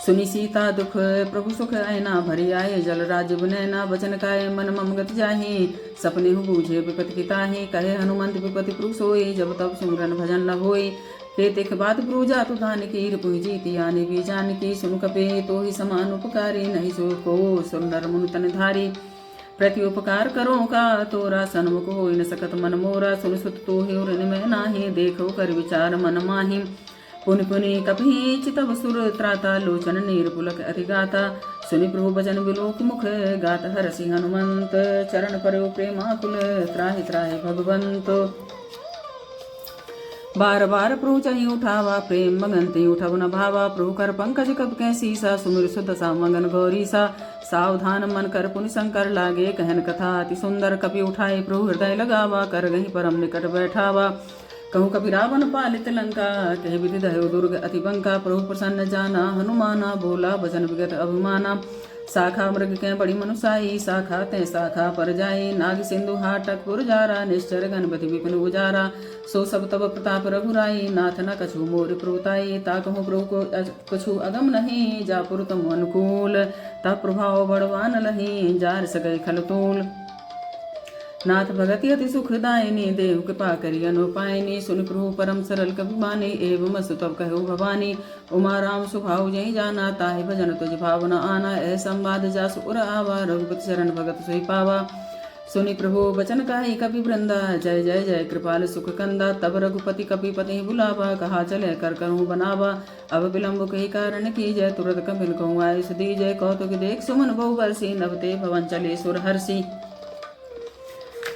सुनि सीता दुख प्रभु सुख ऐना भरी आए। जल राज्य बनैना वचन काय मन मम गति जाहि। सपने हु बूझे विपति की ताहि। कहे हनुमंत विपति प्रभु सोई जब तब सुमरन भजन न होई। केतिक बात प्रभु जातु धान की रिपुहि जीति आने भी जानकी। सुन कपे तो ही समान उपकारी नहीं सो को सुर नर मुनि तन धारी। प्रति उपकार करो का तोरा सन्मुख होई न सकत मन मोरा। सुन सुत तो ही उरन में नाही देखो कर विचार मन माही। पुनि पुनि कपि चितव सुर त्राता लोचन नीर पुलक अति गाता। सुनि प्रभु भजन विलोक मुख गात हरसि हनुमंत। चरण पर्यो प्रेमाकुल त्राहि त्राहि भगवंत। बार बार प्रभु चही उठावा प्रेम मगनती उठब न भावा। प्रभु कर पंकज कब कै सीसा सुमिर सुध सा मगन गौरीसा। सावधान मन कर पुनि शंकर लागे कहन कथा अति सुंदर। कपि उठाए प्रभु हृदय लगावा कर गही परम निकट बैठावा। कहूँ कपि रावण पालित लंका कह विधि दयो दुर्ग अति बंका। प्रभु प्रसन्न जाना हनुमाना बोला वचन विगत अभिमाना। शाखा मृग के बड़ी मनुसाई शाखा ते शाखा पर जाई। नाग सिंधु हाटक पुरजारा निश्चर गणपति विपिन उजारा। सो सब तब प्रताप रघुराई नाथ न कछु मोर प्रभुताई। ताकहु प्रभु को कछु अगम नहीं जापुर तुम अनुकूल। तब प्रभाव बड़वान लही जार सगै खलतूल। नाथ भगति अति सुखदायिनी देव कृपा करी अनुपायनी सुन प्रभु परम सरल कपि बानी एवं अस तब कहो भवानी उमा राम सुभाव जय जाना ताहि भजन तुझ भावना आना ऐ संवाद जासु उर आवा रघुपति शरण भगत सोई पावा सुनि प्रभु बचन काहि कपि वृंदा जय जय जय कृपाल सुख कंदा तब रघुपति कपि पति बुलावा कहा चले कर कहूँ बनावा अब विलम्ब कही कारण की जय तुरत कपिल कहूँ आयुष दी जय कौतुक देख सुमन बहु बरसी नवते भवन चले सुर हर्षि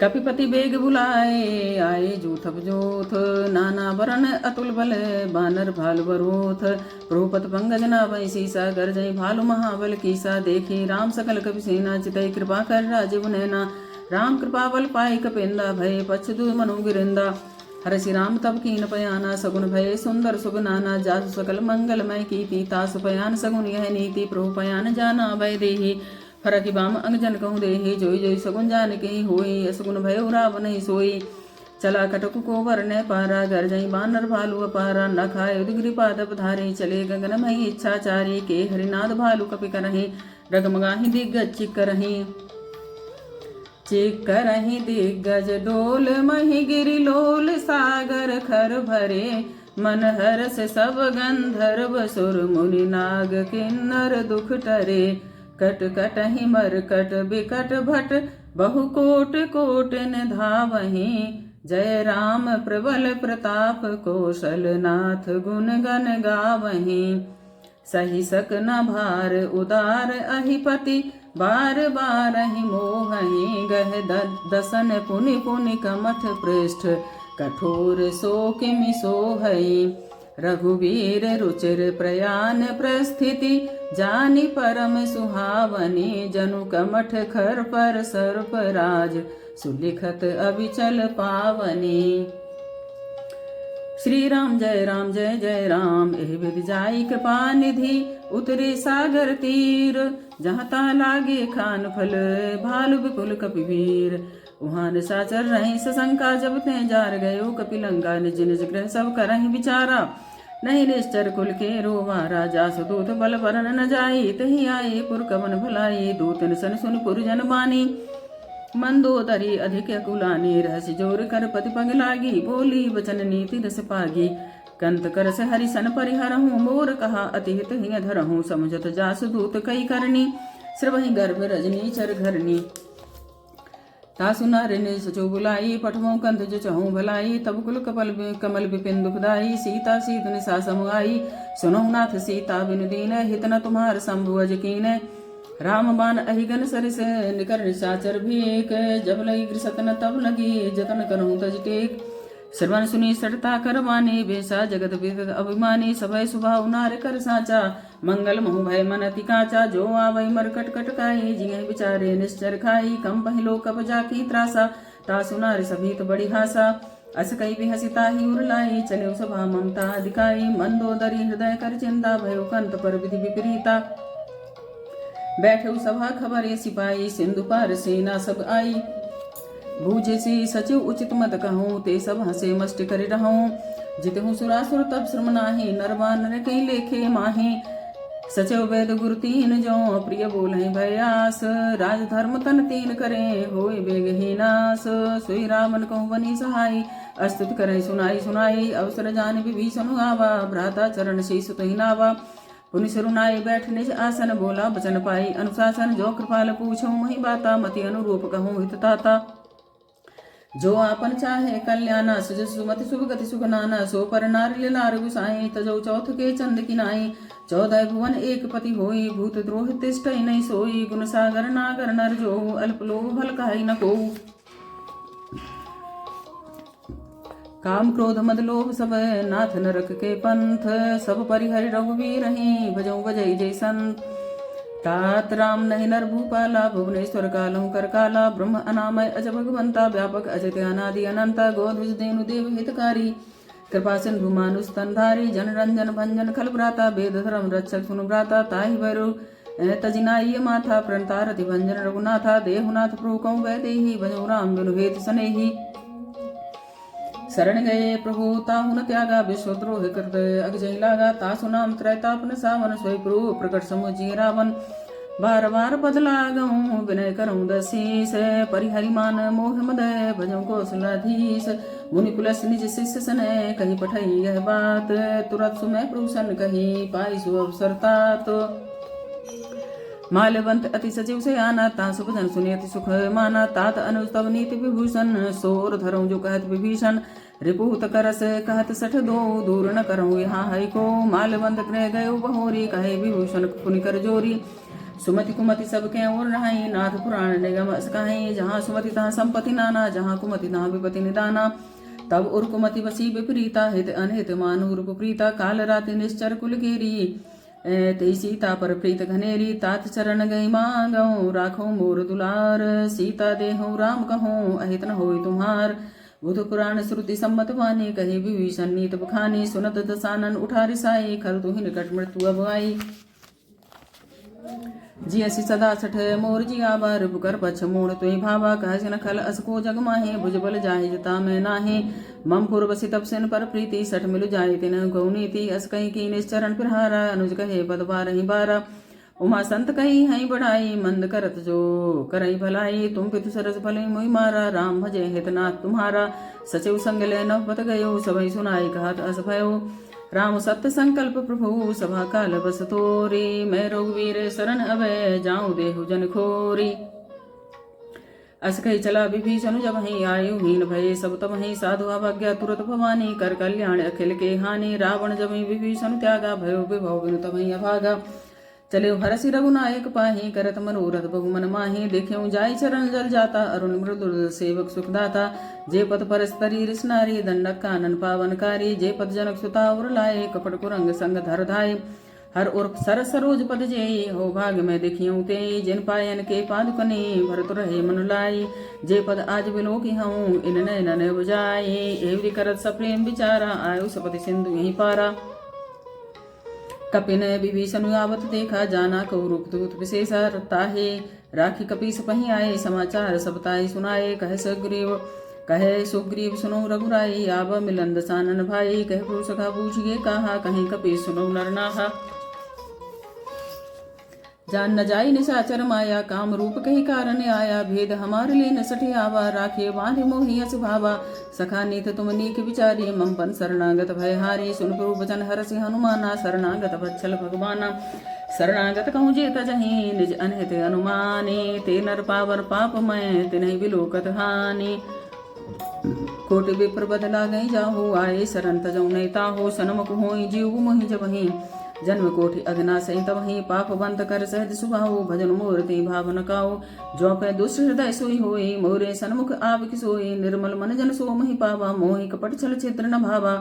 कपिपति बेग बुलाए आए जूथप जूथ नाना वरण अतुल बल बानर भालु बरोथ प्रोपत पंगज नाभै सीसा गर्जय भालु महाबल कीसा देखी राम सकल कपि सेना चितई कृपा कर राजीव नैना राम कृपा बल पाई कपेंदा भय पछदु मनु गिरिंदा हरसि राम तब कीन पयाना सगुन भय सुंदर सुग नाना जासु सकल मंगलमय कीति तासु पयान सगुन यह नीति प्रभु पयान जाना भय देहि फरकि बाम अंगजन कहूँ देहि जोई जोई सगुन जान के होई असगुन भय राव नहीं सोई चला कटक को वरने पारा घर जई बानर भालु अपारा न खाए उदगिरि पादप धारे चले गगन मई इच्छाचारी के हरिनाद भालु कपि करहि रगमगाहि दिग्गज चिक्करहि दिग्गज डोल महि गिरि लोल सागर खर भरे मन हरस सब गंधर्व सुर मुनि नाग किन्नर दुख टरे कट कटहि मरकट बिकट भट बहु कोट कोट न धावहि जय राम प्रबल प्रताप कौशल नाथ गुण गण गावहि सही सक न भार उदार अहिपति बार बार ही मोहि गह दसन पुनि पुनि कमठ पृष्ठ कठोर सो किमि सोहई रघुवीर रुचिर प्रयाण प्रस्थिति जानि परम सुहावनी जनु कमठ खर पर सर्प राज सुलिखत अविचल पावनी। श्री राम जय जय राम एहि विधि जाई कृपा निधि उतरे सागर तीर जहाँ ता लागे खान फल भालु विपुल कपिवीर उहान साचर रही सशंका जब ते जार गयो कपिलंगा निज निज गृह सब करहि विचारा नहीं निश्चर कुल के रोवा राजा सुदूत बल वरन न जाई तही आए पुर कवन भलाई दूतन सन सुन पुर जन बानी मंदोदरी अधिक कुलानी रहस्य जोर कर पति पग लागी बोली वचन नीति रस पागी कंत कर से हरि सन परिहरहूँ मोर कहा अति हित हिय धरहूँ समझत जासु दूत कई करनी श्रवहि गर्भ रजनी चर घरनी तासु नारिणी सचो बुलाई पठमो कंत जो चहूँ भलाई तब कुल कमल विपिन दुखदाई सीता सीत निशा समुआई सुनहु नाथ सीता बिनु दीन हित न तुम्हार शंभु अजकीन राम बान अहिगन सरिस निकर निशाचर भीक जब लगी गृसतन तब लगी जतन करहूँ तज टेक श्रवण सुनी सटता कर माने बेसा जगत विदित अभिमानी सभय सुभाव नार कर साचा मंगल महु भय मन अति काचा जो आवै मर कट कट काई जिय बिचारे निश्चर खाई कम पहिलो कप जाकी त्रासा तासु नार सभीत बड़ी हासा अस कई भी हसिता ही उरलाई चले सभा ममता दिखाई मंदोदरी हृदय कर चिंता भयो कंत पर विधि विपरीता बैठे सभा खबर ये सिपाही सिंधु पार सेना सब आई बूझे सी सचिव उचित मत कहूँ ते सब हंसे मस्ट कर रहूँ जित हूँ सुरासुर तब श्रम नाही नरवान नर कई लेखे माही सचिव वेद गुरु तीन जो प्रिय बोले भयास राज धर्म तन तीन करे होय बेगहीनास सोई रावण कहूँ बनी सहाय अस्तुत करे सुनाई सुनाई अवसर जान विभीषण आवा भ्राता चरण शीस तुहि नावा पुनि सुरुनाई बैठ निज आसन बोला बचन पाई अनुशासन जो कृपाल पूछो मही बाता मति अनुरूप कहूँ हित ताता जो आपन चाहे कल्याणा सुजस सुमति शुभ गति सुख नाना सो पर नारी लार गुसाई तजो चौथ के चंद किनाई 14 भुवन एक पति होई भूत द्रोह तिष्ठ नहीं सोई गुण सागर नागर नर जो अल्प लोभ भल कहाई न को काम क्रोध मद लोभ सब नाथ नरक के पंथ सब परिहरि रघुवीर ही भजऊ बजई जय संत तात राम नहीं नर भूपाला भुवनेश्वर कालहु कर काला ब्रह्म अनामय अज भगवंता व्यापक अजत अनादि अनंता गोध्वज देनु देव हितकारी कृपा सिंधु मानुष तनधारी जन रंजन भंजन खल भ्राता वेद धर्म रक्षक सुनु भ्राता ताहि वरु तजिनाई माथा प्रणतारति भंजन रघुनाथा देहुनाथ प्रोकौ वैदेही भजौ राम बिनु हेत सनेही शरण गए प्रभु ताहु न त्यागा विश्वद्रोह कृत अगजय लागा तासु नाम त्रैतापन सावन सोई प्रभु प्रकट समुझी रावण बार बार पद लागऊं विनय करऊं दशीस परिहरि मान मोह मदय भजऊं कौशलाधीश मुनि पुलस निज शिष्य सनय कही पठई यह बात तुरत सुमय प्रभुसन कही पाई सु अवसर तात माल्यवंत अति सचिव से आना ता सुभजन सुनि अति सुख माना तात अनुज तव नीति विभूषण सोर धरऊं जो कहत विभीषण रिपुत करस कहत सठ दो दूर न करऊं यहाँ हरि को माल्यवंत गृह गयो बहोरी कहे विभूषण पुनि कर जोरी सुमति कुमति सब के और रहाई नाथ पुराण निगम अस कहाई जहाँ सुमति तहाँ संपत्ति नाना जहाँ कुमति तहाँ विपति निदाना तब उर कुमति बसी विपरीता हित अनहित मानु रूप प्रीता काल राति निश्चर कुल केरी ते सीता पर प्रीत घनेरी तात चरण गई मांगो राखो मोर दुलार सीता देहो राम कहो अहित न होई तुम्हार बुध पुराण श्रुति सम्मत वाणी कहे विभीषण नीत बखानी सुनत दसानन उठा रिसाई खर तु निकट मृत्यु अब आई जी असी सदा सठ मोर जी आबर बुकर पछ मोड़ तुई भावा कह न खल असको जग माहे भुज बल जाहि जता मैं नाहे मम पूर्वसी तप सेन पर प्रीति सठ मिलु जाय तिन गौनीति अस कही की निश्चरण प्रहारा अनुज कहे पद बारहि बारा उमा संत कही हई बढ़ाई मंद करत जो करई भलाई तुम पितु सरस भले मोहि मारा राम भजे हितनाथ तुम्हारा सचिव संग ले नव पत गयो सबई सुनाई कहत अस भयो राम सत्य संकल्प प्रभु सभा काल बस तोरी मैं रघुवीर शरण अभय जाऊं देहु जन खोरी अस कही चला विभीषण जब ही आयु हीन भय सब तब ही साधु अवज्ञा तुरत भवानी कर कल्याण अखिल के हानि रावण जब विभीषण त्यागा भयो विभव बिनु तब ही अभागा चले हरसि रघुनायक पाही करत मनोरथ बहुमन माही देख्यऊ जाय चरण जल जाता अरुण मृदुल सेवक सुखदाता जे पद परस्तरी रिसनारी दंडक कानन पावनकारी जे पद जनक सुता और लाए कपट कुरंग संग धर धाय हर और सर सरोज पद जे हो भाग में देखियऊ ते जिन पायन के पादुकने भरत रहे मन लाई जे पद आज बिलो की हूँ इन नयन बुझाए एवरी करत सप्रेम विचारा आयु सपति सिंधु यही पारा कपिन विभीषण आवत देखा जाना कौ रूप दूत विशेषा ताहे राखी कपीस पही आए समाचार सब ताई सुनाए कहे सुग्रीव सुनो रघुराई आब मिलन दसानन भाई कह सखा पूछिए कहा कहीं कपीस सुनो नरनाहा जान न जाई निशाचर माया काम रूप कही कारण आया भेद हमार ले न सठे आवा राखे बांधे मोहि अस भावा सखा नीत तुम नीक विचारी मम पन शरणागत भय हारी सुन प्रभु वचन हरसि हनुमाना शरणागत वत्सल भगवाना शरणागत कहूँ जे तजहि निज अनहित अनुमाने ते नर पावर पाप मैं तिन्हि बिलोकत हानि कोटि विप्र बदला गई जाहो आए शरण तजौ नहीं ताहो सनमुख होई जीव मोहि जबहि जन्म कोटि अघना सही तबहि पाप बंत कर सहज सुभाओ भजन मूर्ति भावन काओ जो पे दुष्ट हृदय सोई होई मोरे सन्मुख आप की सोई निर्मल मन जन सो महि पावा मोहि कपट छल छिद्र न भावा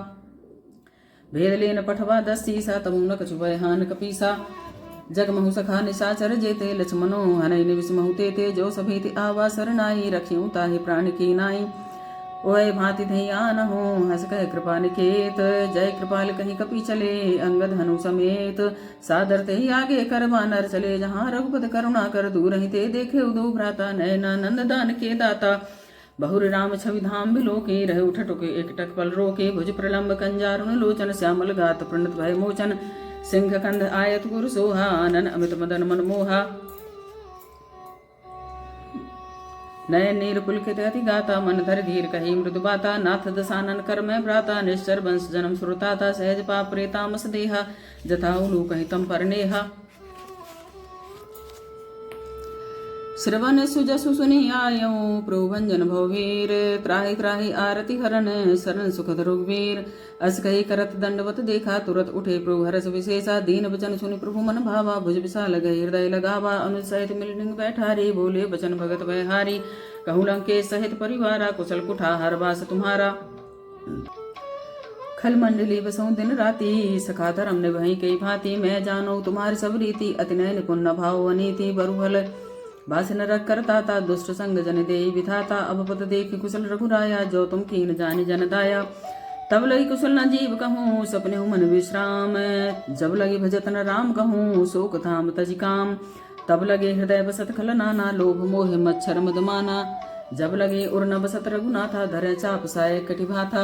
भेद लेन पठवा दसीसा तबु न कछु बयहान कपीसा जग महु सखा निशाचर जेते लक्ष्मणो हनय निविस महु ते जो सभीति आवा सरनाई रखियूं ताहि प्राण की नाई ओय भांति धई आन हो हस कह कृपा निकेत जय कृपाल कहीं कपि चले अंगद हनु समेत सादर ते ही आगे कर बानर चले जहाँ रघुपत करुणा कर दूर ही ते देखे उदो भ्राता नयना नंद दान के दाता बहुर राम छवि धाम बिलो के रहे उठ टुके एक टक पल रोके भुज प्रलंब कंजारुण लोचन श्यामल गात प्रणत भय मोचन सिंह कंध आयत गुरु सोहा आनन अमित मदन मन मोहा नयन नीर पुलकित अति गाता मन धर धीर कही मृदु बाता नाथ दसानन कर मैं भ्राता निश्चर वंश जन्म सुरताता सहज पाप प्रेतामस देहा जथा उलू कही तम पर नेहा श्रवण सुजसु सुनि आयौ प्रभुभंजन भववीर त्राहि त्राहि आरति हरण शरण सुखद रघुवीर अस कही करत दंडवत देखा तुरत उठे प्रभु हरस विशेषा दीन वचन सुनि प्रभु मन भावा भुज विशाल गए हृदय लगावा अनुज सहित मिलनिंग बैठारी बोले वचन भगत वैहारी कहूँ लंकेश सहित परिवारा कुशल कुठार वास तुम्हारा खल मंडली बसों दिन राति सखा धर्म ने वही कई भांति मैं जानो तुम्हारी सब रीति अति नय निपुण भाव अनीति बरुहल बासन रख करता था दुष्ट संग जन दे विधाता अब पद देख कुशल रघुराया जो तुम कीन जान जन दाया तब लगी कुशल न जीव कहूँ सपने मन विश्राम जब लगी भजत न राम कहूँ शोक थाम तज काम तब लगे हृदय बसत खल नाना लोभ मोह मच्छर मदमाना जब लगे उर्न बसत रघुनाथा धरे चाप साय कटिभाथा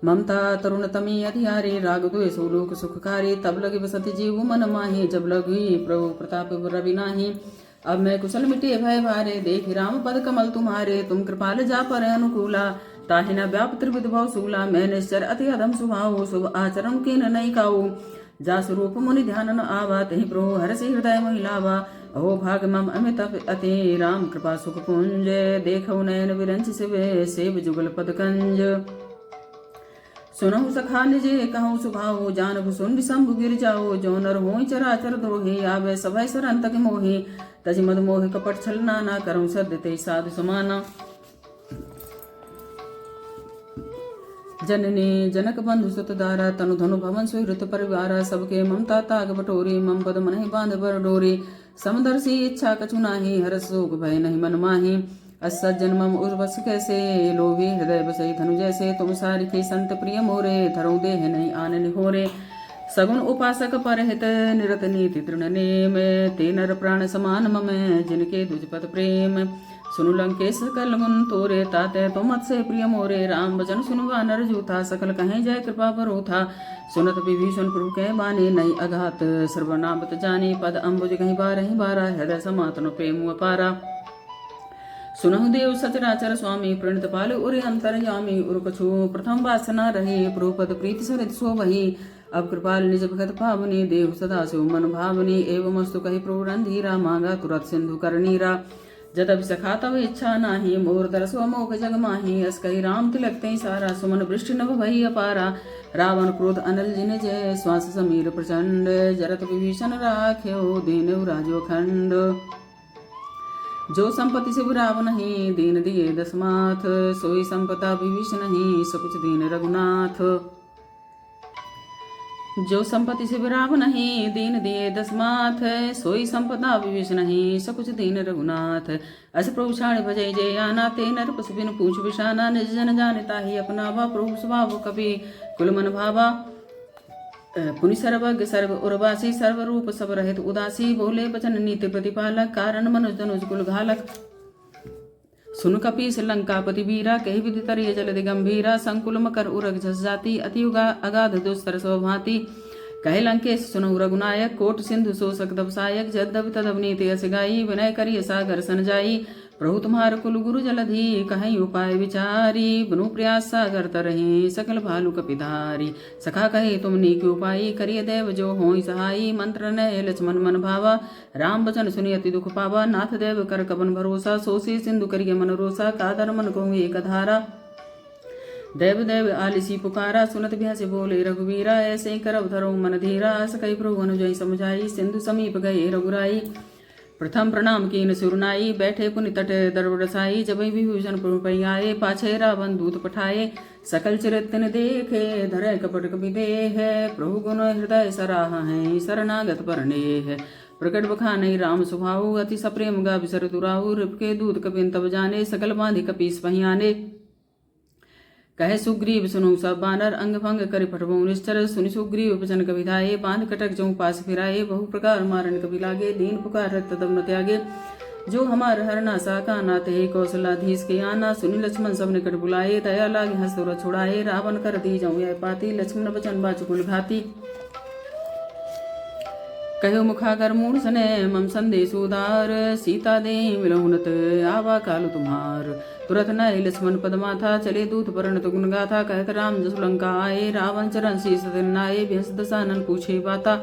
ममता तरुण तमी अधियारे राग द्वेष लोक सुखकारी तब लगे बसति जीव मन माहे जब लगी प्रभु प्रताप रवि नाही। अब मैं कुशल मिटे भय भारे देख राम पद कमल तुम्हारे तुम कृपाल जा पर अनुकूला ताहि न व्याप त्रिविध भव सूला मैं निश्चर अति अधम स्वभाव शुभ आचरण के नहीं काऊ जा स्वरूप मुनि ध्यान न आवा तहि प्रभु हरसि हृदय महिलावा अहो भाग मम अमित अति राम कृपा सुख पुंज देखो नयन विरंच सेव जुगल पद कंज सुनहु सखा निजे कहूँ सुभाओ जानहु सुन शंभु गिर जाओ जो नर हो चराचर द्रोही आवे सभय सरन तक मोहि तज मद मोह कपट छल नाना करऊँ सद्य ते साधु समाना। जननी जनक बंधु सुत दारा तनु धनु भवन सुहृत परिवारा सबके ममता ताग बटोरी मम पद मन बांध बर डोरी समदर्शी इच्छा कछु नाही हरस शोक भय नहीं मन माही असज्जन मम उर्वश कैसे लोभी हृदय बसई धनु जैसे तुम सारिखी संत प्रिय मोरे धरो देह नहीं आनन होरे सगुन उपासक परहित निरत नीति तृण नेम ते नर प्राण समान मम जिनके दुजपत प्रेम सुनु लंकेश सकल गुण तोरे ताते तो मत से प्रिय मोरे राम वचन सुनु वानर जूथा सकल कहें जय कृपा बरो था सुनत विभीषण प्रभु कह बाने नई अघात सर्वनामत जानी पद अम्बुज कहीं बारा हृदय समातन प्रेम अपारा सुनहु देव सचराचर स्वामी प्रणित पाल उरे अंतरयामी उर कछु प्रथम वासना रहे प्रोपद प्रीति सरित सो वही अब कृपाल निज भगत पावनी देव सदा शिव मन भावनी एवं अस्तु कही प्रभु रंधीरा मांगा तुरत सिंधु करनीरा जदब सखा तब इच्छा नाही मोर दरसो मोख जग माही अस कही राम तिलक तई सारा सुमन वृष्टि नभ भई अपारा रावण क्रोध अनल जिन जय श्वास समीर प्रचंड जरत विभीषण राख्यो दीन राजो खंड जो संपत्ति शिव राव नहीं दीन दिए दसमाथ सोई संपदा विभीष नहीं सकुच दीन रघुनाथ जो संपत्ति शिव राव नहीं दीन दिए दसमाथ सोई संपदा विभीष नहीं सकुच दीन रघुनाथ अस प्रभु छाड़ भजय जय आना ते नर पशु बिन पूछ विषाना निज जन जानता ही अपनावा प्रभु स्वभाव कपि कुल मन भावा पुनि सर्वज्ञ सर्व उर्वासी सर्वरूप सब रहित उदासी बोले बचन नीति प्रतिपालक कारण मनुज धनुज कुल घालक सुन कपीस लंकापति वीरा कही विधि तरिय जलधि गंभीरा संकुल मकर उरग झस जाति अति अगाध दुस्तर स्वभाति कहे लंकेश सुनहु रघुनायक कोट सिंधु शोषक दबसायक जद्दब तदब नीति अस गाई विनय करिय सागर सन जाई प्रभु तुम्हार कुल गुरु जलधि कहीं उपाय विचारी बनु प्रयास सागर तरही सकल भालु कपिधारी सखा कहे तुम नीक उपाई करिय देव जो होई सहाई मंत्र नय लक्ष्मण मन भावा राम वचन सुनि अति दुख पावा नाथ देव कर कबन भरोसा सोसी सिंधु करिय मन रोसा कादर मन कहूँ एक धारा देव देव आलिसी पुकारा सुनत भ्यासे बोले रघुवीरा ऐसे करब धरो मन धीरा सकई प्रभु अनुजय समझाई सिंधु समीप गए रघुराई प्रथम प्रणाम कीन सुरनाई बैठे पुनि तट दरबरसाई जब विभूषण प्रभु पै आए पाछे रावण दूत पठाए सकल चरित्र देखे धरे कपट कपि देह प्रभु गुण हृदय सराह है शरणागत परनेह प्रकट बखाने राम सुभाऊ अति सप्रेम गा बिसर दुराऊ रिपके दूत कपिन तब जाने सकल बांधि कपीस पहियाने कहे सुग्रीव सुनु सब बानर अंग भंग करि फटबो निश्चर सुनि सुग्रीव वचन कविधाये बांध कटक जो पास फिराए बहु प्रकार मारन कवि लागे दीन पुकार रक्त तब न त्यागे जो हमार हरना साका नाते हे कौशलाधीश के आना सुनि लक्ष्मण सब निकट बुलाए दया लागे हंसुर छुड़ाए रावण कर दी जाऊँ यह पाती लक्ष्मण वचन बाचुकुल घाती कहो मुखागर मूढ़ सने मम संदेश उदार सीता दे मिलौनत आवा कालु तुम्हार तुरत नय लक्ष्मण पदमाथा चले दूत परण तो गुण गाथा कहत राम जसु लंका आए रावण चरण शीस नाये भ्यस दसानन पूछे बाता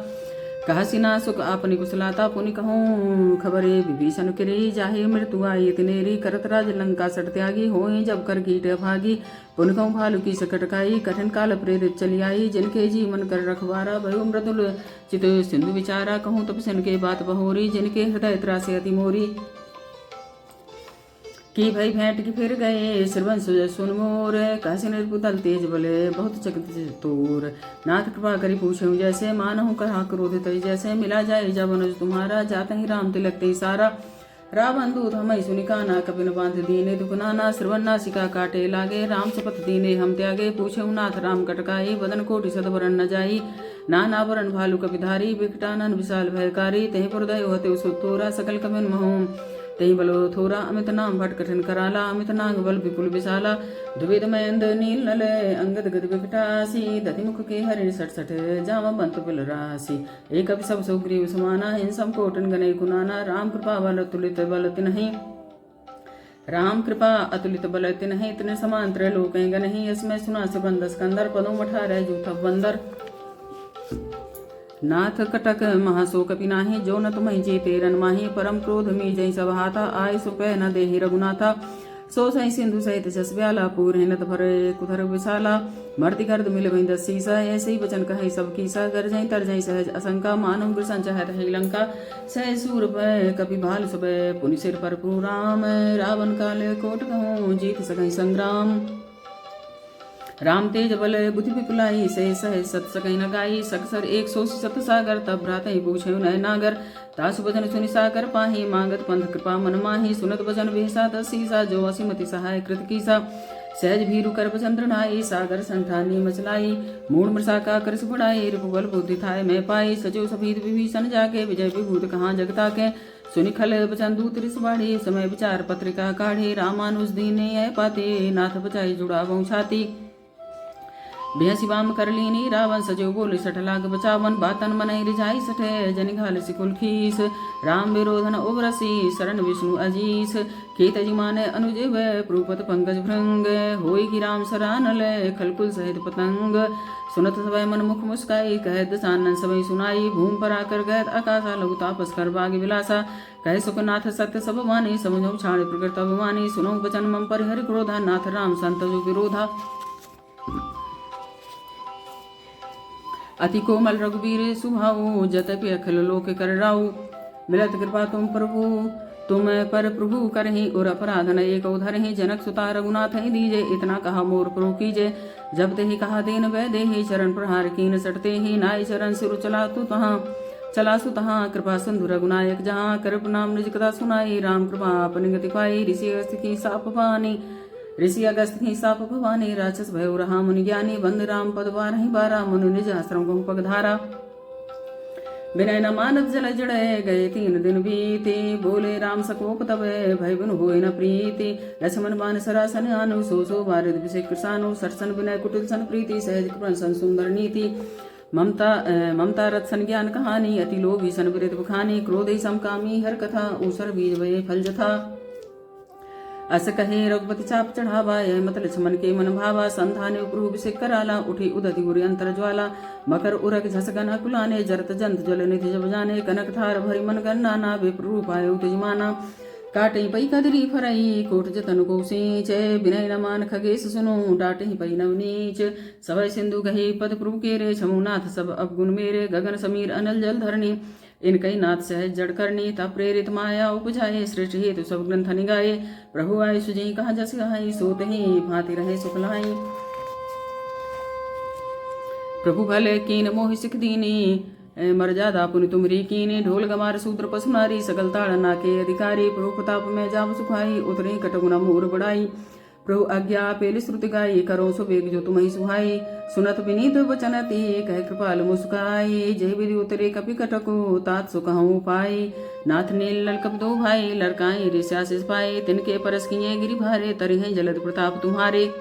कहसिना सुख आपनी कुशलाता पुनि कहूँ खबरे विभीषण किरे जाहे मृत्यु आई तिनेरी करत राज लंका सट त्यागी होए जब कर कीट भागी पुनि कहूँ भालू की सकट खाई कठिन काल प्रेरित चली आई जिनके जीवन कर रखवारा भयो मृदुल चित सिंधु विचारा कहूँ तपसन के बात बहोरी जिनके हृदय त्रासे अति मोरी की भई भेंट की फिर गए श्रवंश सुन मोर काशी निर्बुदल तेज बले बहुत चकित तोर नाथ कृपा करी पूछूं जैसे मानहु कहा क्रोधित जैसे मिला जाए जब अनुज तुम्हारा जाते ही राम तिलक ते सारा रावण दूत हम सुनि काना कपिन बांध दीने दुख नाना श्रवण नासिका काटे लागे राम शपथ दीने हम त्यागे पूछे नाथ राम कटकाई बदन कोटि सदवरण न जाई नाना वरण भालू कपिधारी विकटानन विशाल भयकारी तहि हृदय होते सुतोरा सकल कमिन महूम तेहि बलो थोरा अमित नाम भट कठिन कराला अमित नाग बल विपुल विशाला द्विविध महेंद्र नील नल अंगद गद विकटासी दति मुख के हरि सठ सठ जाम बंत बिल राशि एक अभी सब सुग्रीव समाना हिंसम कोटन गने कुनाना राम कृपा बल तुलित बल तिन्हि राम कृपा अतुलित बल तिन्हि तिन समान त्रैलोक गनहि इसमें सुना सुबंद स्कंदर पदों मठारह जूथ बंदर नाथ कटक महाशोक पिनाहि जो न तुम्हें जेते रन माहि परम क्रोध मी जय सब हाथा आय सुपै न देहि रघुनाथा सो सही सिंधु सहित जस ब्याला पूर हिनत भर कुधर विशाला मर्ति गर्द मिल वही दसी सा ऐसे ही वचन कहे सब की सा गर जय तर जय सहज असंका मानव वृषण चहत है लंका सह सूर कपि भाल सब पुनि सिर पर राम रावण काल कोट कहूँ जीत सकहि संग्राम राम तेज बल बुद्धि विपुलाई से सह सत सकई न गाई सकसर 100 सागर तब भ्रात पूछे नय नागर तासु वचन सुनि साकर पाही मांगत पंथ कृपा मन माही सुनत वचन वेसा दसीसा जो असीमति सहाय कृत कीसा सहज भीरु कर चंद्र नाई सागर संठानी मचलाई मूड मृषा का करस बढ़ाई रिपुबल बुद्धि थाय मैं पाई सजो सफीद विभीषण जाके विजय विभूत कहाँ जगता के सुनि खल बचन दूत रिस बाढ़ी समय विचार पत्रिका काढ़े रामानुज दीने पाते नाथ बचाई जुड़ा बहु छाती बेहसी बाम कर लीनी रावण सजो बोले सठ लाग बचावन बातन मनई रिझाई सठे जनिघाल सिकुल खीस राम विरोधन ओबरसी शरण विष्णु अजीस खेत जिमाने अनुजेव प्रूपत पंकज भृंग होई की राम सरानल खलकुल सहित पतंग सुनत सवै मन मुख मुस्काई कह दसानन सवै सुनाई भूम पर आकर गैत आकाशा लघु तापस कर बाग विलासा कह सुखनाथ सत्य सब वाणी समझो छाड़ प्रकृत अभिमानी सुनो वचन मम परिहरि क्रोधा नाथ राम संत जो विरोधा अति कोमल रघुवीर सुभाऊ जतपि अखिल लोक कर राऊ मिलत कृपा तुम प्रभु तुम पर प्रभु करहि और अपराधन एक उधरहि जनक सुता रघुनाथ ही दीजे इतना कहा मोर प्रभु कीजे जब ते ही कहा देन वै देहि चरण प्रहार कीन सटते ही नाई चरण सिरु चला सु तहाँ कृपा सिंधु रघुनायक जहाँ कर प्रणाम निज कथा सुनाई राम कृपा अपनी गति पाई ऋषि अगस्त की साप भवानी राक्षस भयो रहा मुनि ज्ञानी बंद राम पद बारहि बारा मुनि निज आश्रम गहु पगधारा विनय न मानत जल जड़े गए 3 दिन बीते बोले राम सकोप तब भय बिनु होय न प्रीति लक्ष्मण बान सरासन आनु सो बारिद विषय कृषानु सरसन विनय कुटिल सन प्रीति सहज कृपण सन सुंदर नीति ममता रथ सन ज्ञान कहानी अति लोभी सन विरित बखानी क्रोध समकामी हर कथा ऊसर बीज भय फल जथा अस कहे रघुपति चाप चढ़ावा यह मत लक्ष्मण के मन भावा संधाने प्रभु विषय कराला उठी उदति गुरी अंतर ज्वाला मकर उरक झसगन अकुलाने जरत जंत जल निधि जब जाने कनक थार भरी मन गन्ना ना विप्रु पाय उतजमाना काटे पई कदरी फरई कोट जतन को सींच बिनय न मान खगेश सुनो डाटे पई नवनीच सवय सिंधु गही पद प्रभु के रे छमुनाथ सब अवगुण मेरे गगन समीर अनल जल धरणी इनकई नाथ सहज जड़ करनी ता प्रेरित माया उपजाए श्रेष्ठ हेतु सब ग्रंथ निगाए प्रभु आय सुजई कहा जस गाई सोत ही भांति रहे सुखलाई प्रभु भले कीन मोहि सिख दीनी मर्यादा पुनि तुमरी कीनी ढोल गमार सूत्र पसुनारी सकल ताड़ना के अधिकारी प्रभु प्रताप में जाम सुखाई उतरे कटगुना मोर बढ़ाई प्रभु आज्ञा पेल श्रुति गाई करो सुवेग जो तुम्हें सुहाई सुनत विनीत वचनति कह कृपाल मुस्काई जय विधि उतरे कपि कटको तात सुखहु पाई नाथ नील लल कप दो भाई लड़काई ऋष्याशिष पाए तिनके परस किए गिरि भारे तरिहे जलद प्रताप तुम्हारे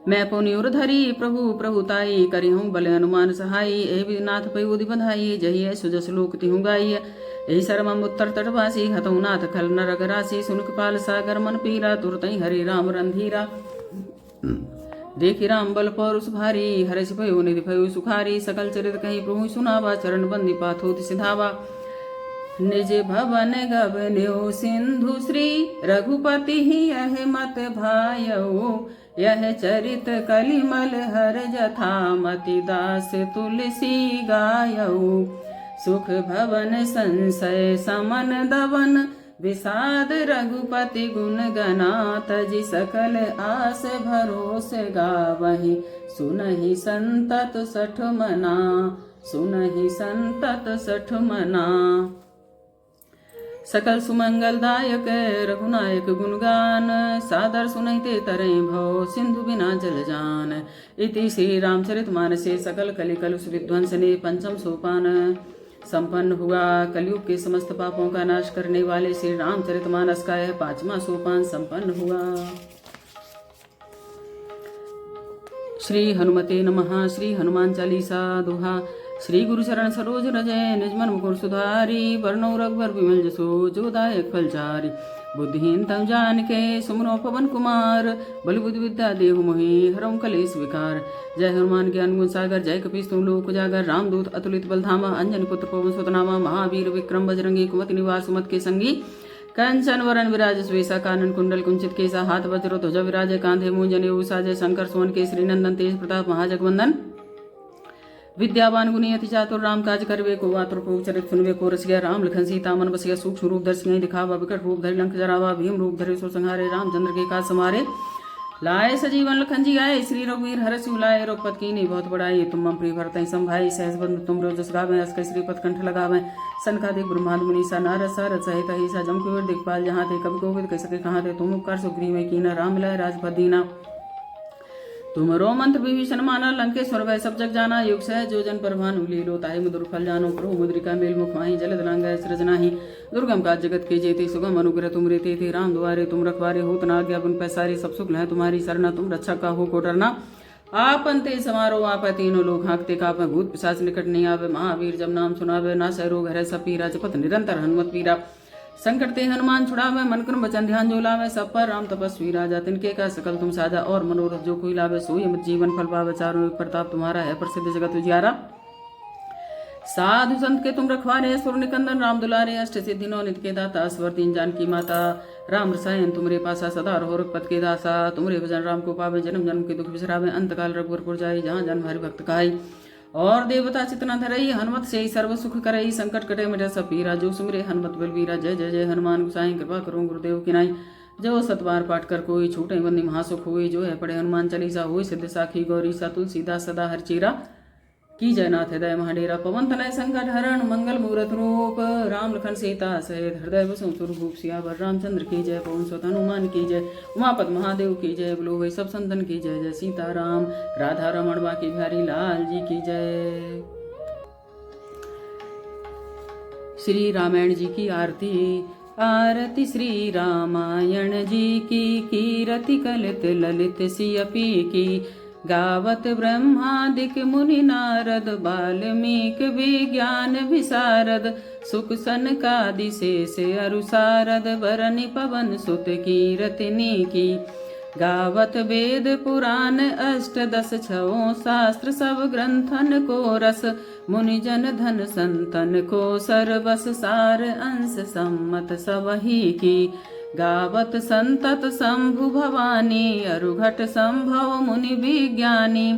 मैं पुनि उर धरी प्रभु प्रभुताई करिहूँ बल अनुमान सहाई ए नाथ पयोधि बधाई जहिए सुजस लोक तिहु गाई यही सरमम उत्तर तटवासी हतौ नाथ खल नरक राशि सुन कृपाल सागर मन पीरा तुरतई हरि राम रंधीरा देखी राम बल पौरुष भारी हर्ष भयो निधि भयो सुखारी सकल चरित कही प्रभु सुनावा चरण बंदी पाथोति सिधावा निज भवन गवन्यो सिंधु श्री रघुपति ही यह मत भायऊ यह चरित कलिमल हर जथा मति दास तुलसी गायऊ सुख भवन संशय समन दवन विषाद रघुपति गुण गना तजि सकल आस भरोस गावहि सुनहि संतत सठ मना सुनहि संतत सठ मना सकल सुमंगलदायक रघुनायक गुणगान सादर सुनते तरय भव सिंधु बिना जल जान इति श्री रामचरित मानसे सकल कलिकलुष विध्वंसने पंचम सोपान संपन्न हुआ। कलयुग के समस्त पापों का नाश करने वाले श्री रामचरितमानस का यह 5वां सोपान संपन्न हुआ। श्री हनुमते नमः। श्री हनुमान चालीसा दोहा। श्री गुरु शरण सरोज रजय निज मन मुकुर सुधारी, वरनौ रघुबर विमल जसो जो दायक फलचारी। बुद्धिहीन तम जान के सुमरो पवन कुमार, बल बुद्धि विद्या देहु मोहि हरऊ कलेश विकार। जय हनुमान ज्ञान गुण सागर, जय कपीस तुम लोक उजागर। रामदूत अतुलित बल धामा, अंजनी पुत्र पवन सुत नामा। महावीर विक्रम बजरंगी, कुमति निवार सुमत के संगी। कंचन वरन विराज सुवेशा, कानन कुंडल कुंचित केसा। हाथ वज्र ध्वजा विराजय, कांधे मूंज जनेऊ साजय। शंकर सुवन केसरी नंदन, तेज प्रताप महाजगवंदन। विद्यावान गुणी अति चातुर, राम काज करवे को आतुर। प्रभु चरित सुनवे को रसिया, राम लखन सीता मन बसिया। सूक्ष्म रूप दर्शियाँ दिखावा, विकट रूप धरि लंक जरावा। भीम रूप धरे सुर संहारे, रामचंद्र के काज समारे। लाए सजीवन लखन जी आए, श्री रघुवीर हरषि लाए। रघुपत कीन्ही बहुत बड़ाई, तुम मम प्रिय भरतहि संभाई। सहस बंधु तुम जस गावें, अस कहि श्रीपद कंठ लगावें। सनकादिक ब्रह्मादि मुनीसा, नारद सारद सहित अहिसा। जम कुबेर दिखपाल जहाँ ते, कवि कोविद कहि सके कहाँ ते। तुम उपकार सुग्रीव कीन्हा, राम मिलाए राजपद दीना। तुमरो मंत्र विभीषण माना, लंकेश्वर भय सब जग जाना। युग सह जो जन पर भानु, लीलो ताहि मधुर फल जानो। प्रभु मुद्रिका मेल मुख माहि, जलद लांघय सृज नाही। दुर्गम काज जगत के जेते, सुगम अनुग्रह तुम रे तेते। राम दुआरे तुम रखवारे, होत न आज्ञा बिनु पैसारे। सब सुख लहै तुम्हारी सरना, तुम रक्षक काहू को डरना। आपन ते समारो आपै, तीनों लोग हाँकते कापै। भूत पिशाच निकट नहीं आवे, महावीर जब नाम सुनावे। नासै रोग हरै सब पीरा, जपत निरंतर हनुमत पीरा। संकट ते हनुमान छुड़ावे, मन क्रम वचन ध्यान जो लावे। सब पर राम तपस्वी राजा, तिनके का सकल तुम साजा। और मनोरथ जो कोई लावे, सोई अमित जीवन फल पावे। चारों युग प्रताप तुम्हारा है, प्रसिद्ध जगत उजियारा। साधु संत के तुम रखवारे, सुर निकंदन राम दुलारे। अष्ट सिद्धि नौ निधि के दाता, स्वर तीन जानकी माता। राम रसायन तुमरे पासा, सदा रहो रघुपत के दासा। तुमरे भजन राम को पावे, जन्म जन्म के दुख बिसरावे। अंत काल रघुवर जाई, जहाँ जन्म हरि भक्त कहाई। और देवता चितना धरई, हनुमत से सर्व सुख करई। संकट कटे मिटे सब पीरा, जो सुमरे हनुमत बलवीरा। जय जय जय हनुमान गोसाई, कृपा करो गुरुदेव की नाई। जो सतबार पाठ कर कोई, छूटे बंदी महासुख होई। जो है पढ़े हनुमान चालीसा, होई सिद्ध साखी गौरी सा। तुलसीदास सदा हर चीरा, की जयनाथ हृदय महाडेरा। पवन तनय संकट हरण, मंगल मूरत रूप। राम लखन सीता सहित हृदय बसु सुरभूप। सियावर रामचंद्र की जय, पवन सुत हनुमान की जय। उमापद महादेव की जय, बोलो भाई सब संतन की जय। जय सीताराम, राधा रमण बाकी बिहारी लाल जी की जय। श्री रामायण जी की आरती। आरती श्री रामायण जी की, कीरति कलित ललित सियपी की। गावत ब्रह्मादिक मुनि नारद, बाल्मीक विज्ञान विशारद। सुख सनकादि शेष अरु सारद, बरनि पवन सुत कीरतिनी की। गावत वेद पुराण अष्टदश, छओ शास्त्र सब ग्रंथन को रस। मुनि जन धन संतन को सर्वस, सार अंश सम्मत सबही की। गावत संतत शंभु भवानी, अरुघट संभव मुनि विज्ञानी।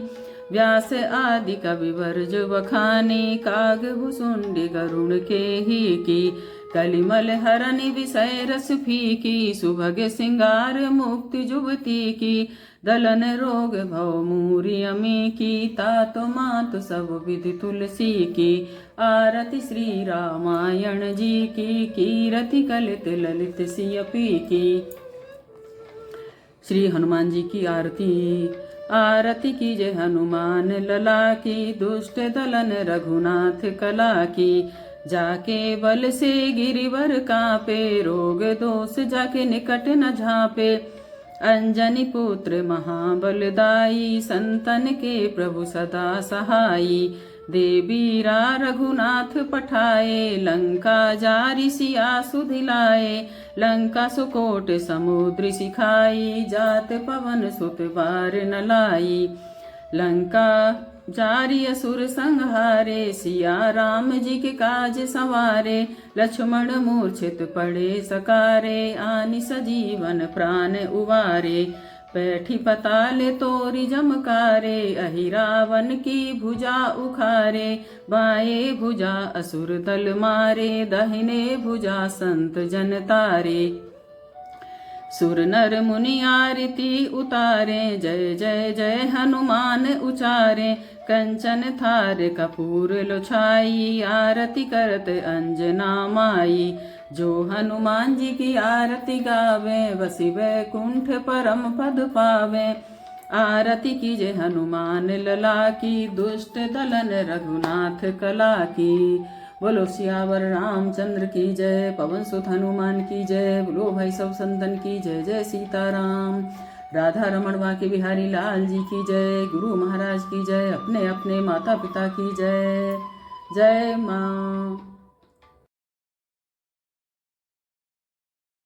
व्यास आदि कवि वर्ज बखानी, काग भुसुंडी गरुण के ही की। कलिमल हरनि विषय रस फीकी, सुभग सिंगार मुक्ति जुबती की। दलन रोग भव मूरि अमी की, तात मात सब विधि तुलसी की। आरती श्री रामायण जी की, कीरति कलित ललित सियपी की। श्री हनुमान जी की आरती। आरती कीजय हनुमान लला की, दुष्ट दलन रघुनाथ कला की। जाके बल से गिरिवर कापे, रोग दोष जाके निकट न झापे। अंजनी पुत्र महाबलदाई, संतन के प्रभु सदा सहाई। देवीरा रघुनाथ पठाए, लंका जारी सिया सुधिलाए। लंका सुकोट समुद्र सिखाई, जात पवन सुत बार न लाई। लंका जारी असुर संहारे, सिया राम जी के काज संवारे। लक्ष्मण मूर्छित पड़े सकारे, आनि सजीवन प्राण उवारे। बैठी पताल तोरी जमकारे, अहि रावण की भुजा उखारे। बाएं भुजा असुर दल मारे, दाहिने भुजा संत जन तारे। सुर नर मुनि आरती उतारे, जय जय जय हनुमान उचारे। कंचन थार कपूर लोछाई, आरती करत अंजना माई। जो हनुमान जी की आरती गावे, बसी वैकुंठ परम पद पावे। आरती कीजे हनुमान लला की, दुष्ट दलन रघुनाथ कला की। बोलो सियावर रामचंद्र की जय, पवन सुत हनुमान की जय, बोलो भाई सब संतन की जय। जय सीताराम। राधा रमण बांके बिहारी लाल जी की जय। गुरु महाराज की जय। अपने अपने माता पिता की जय। जय माँ।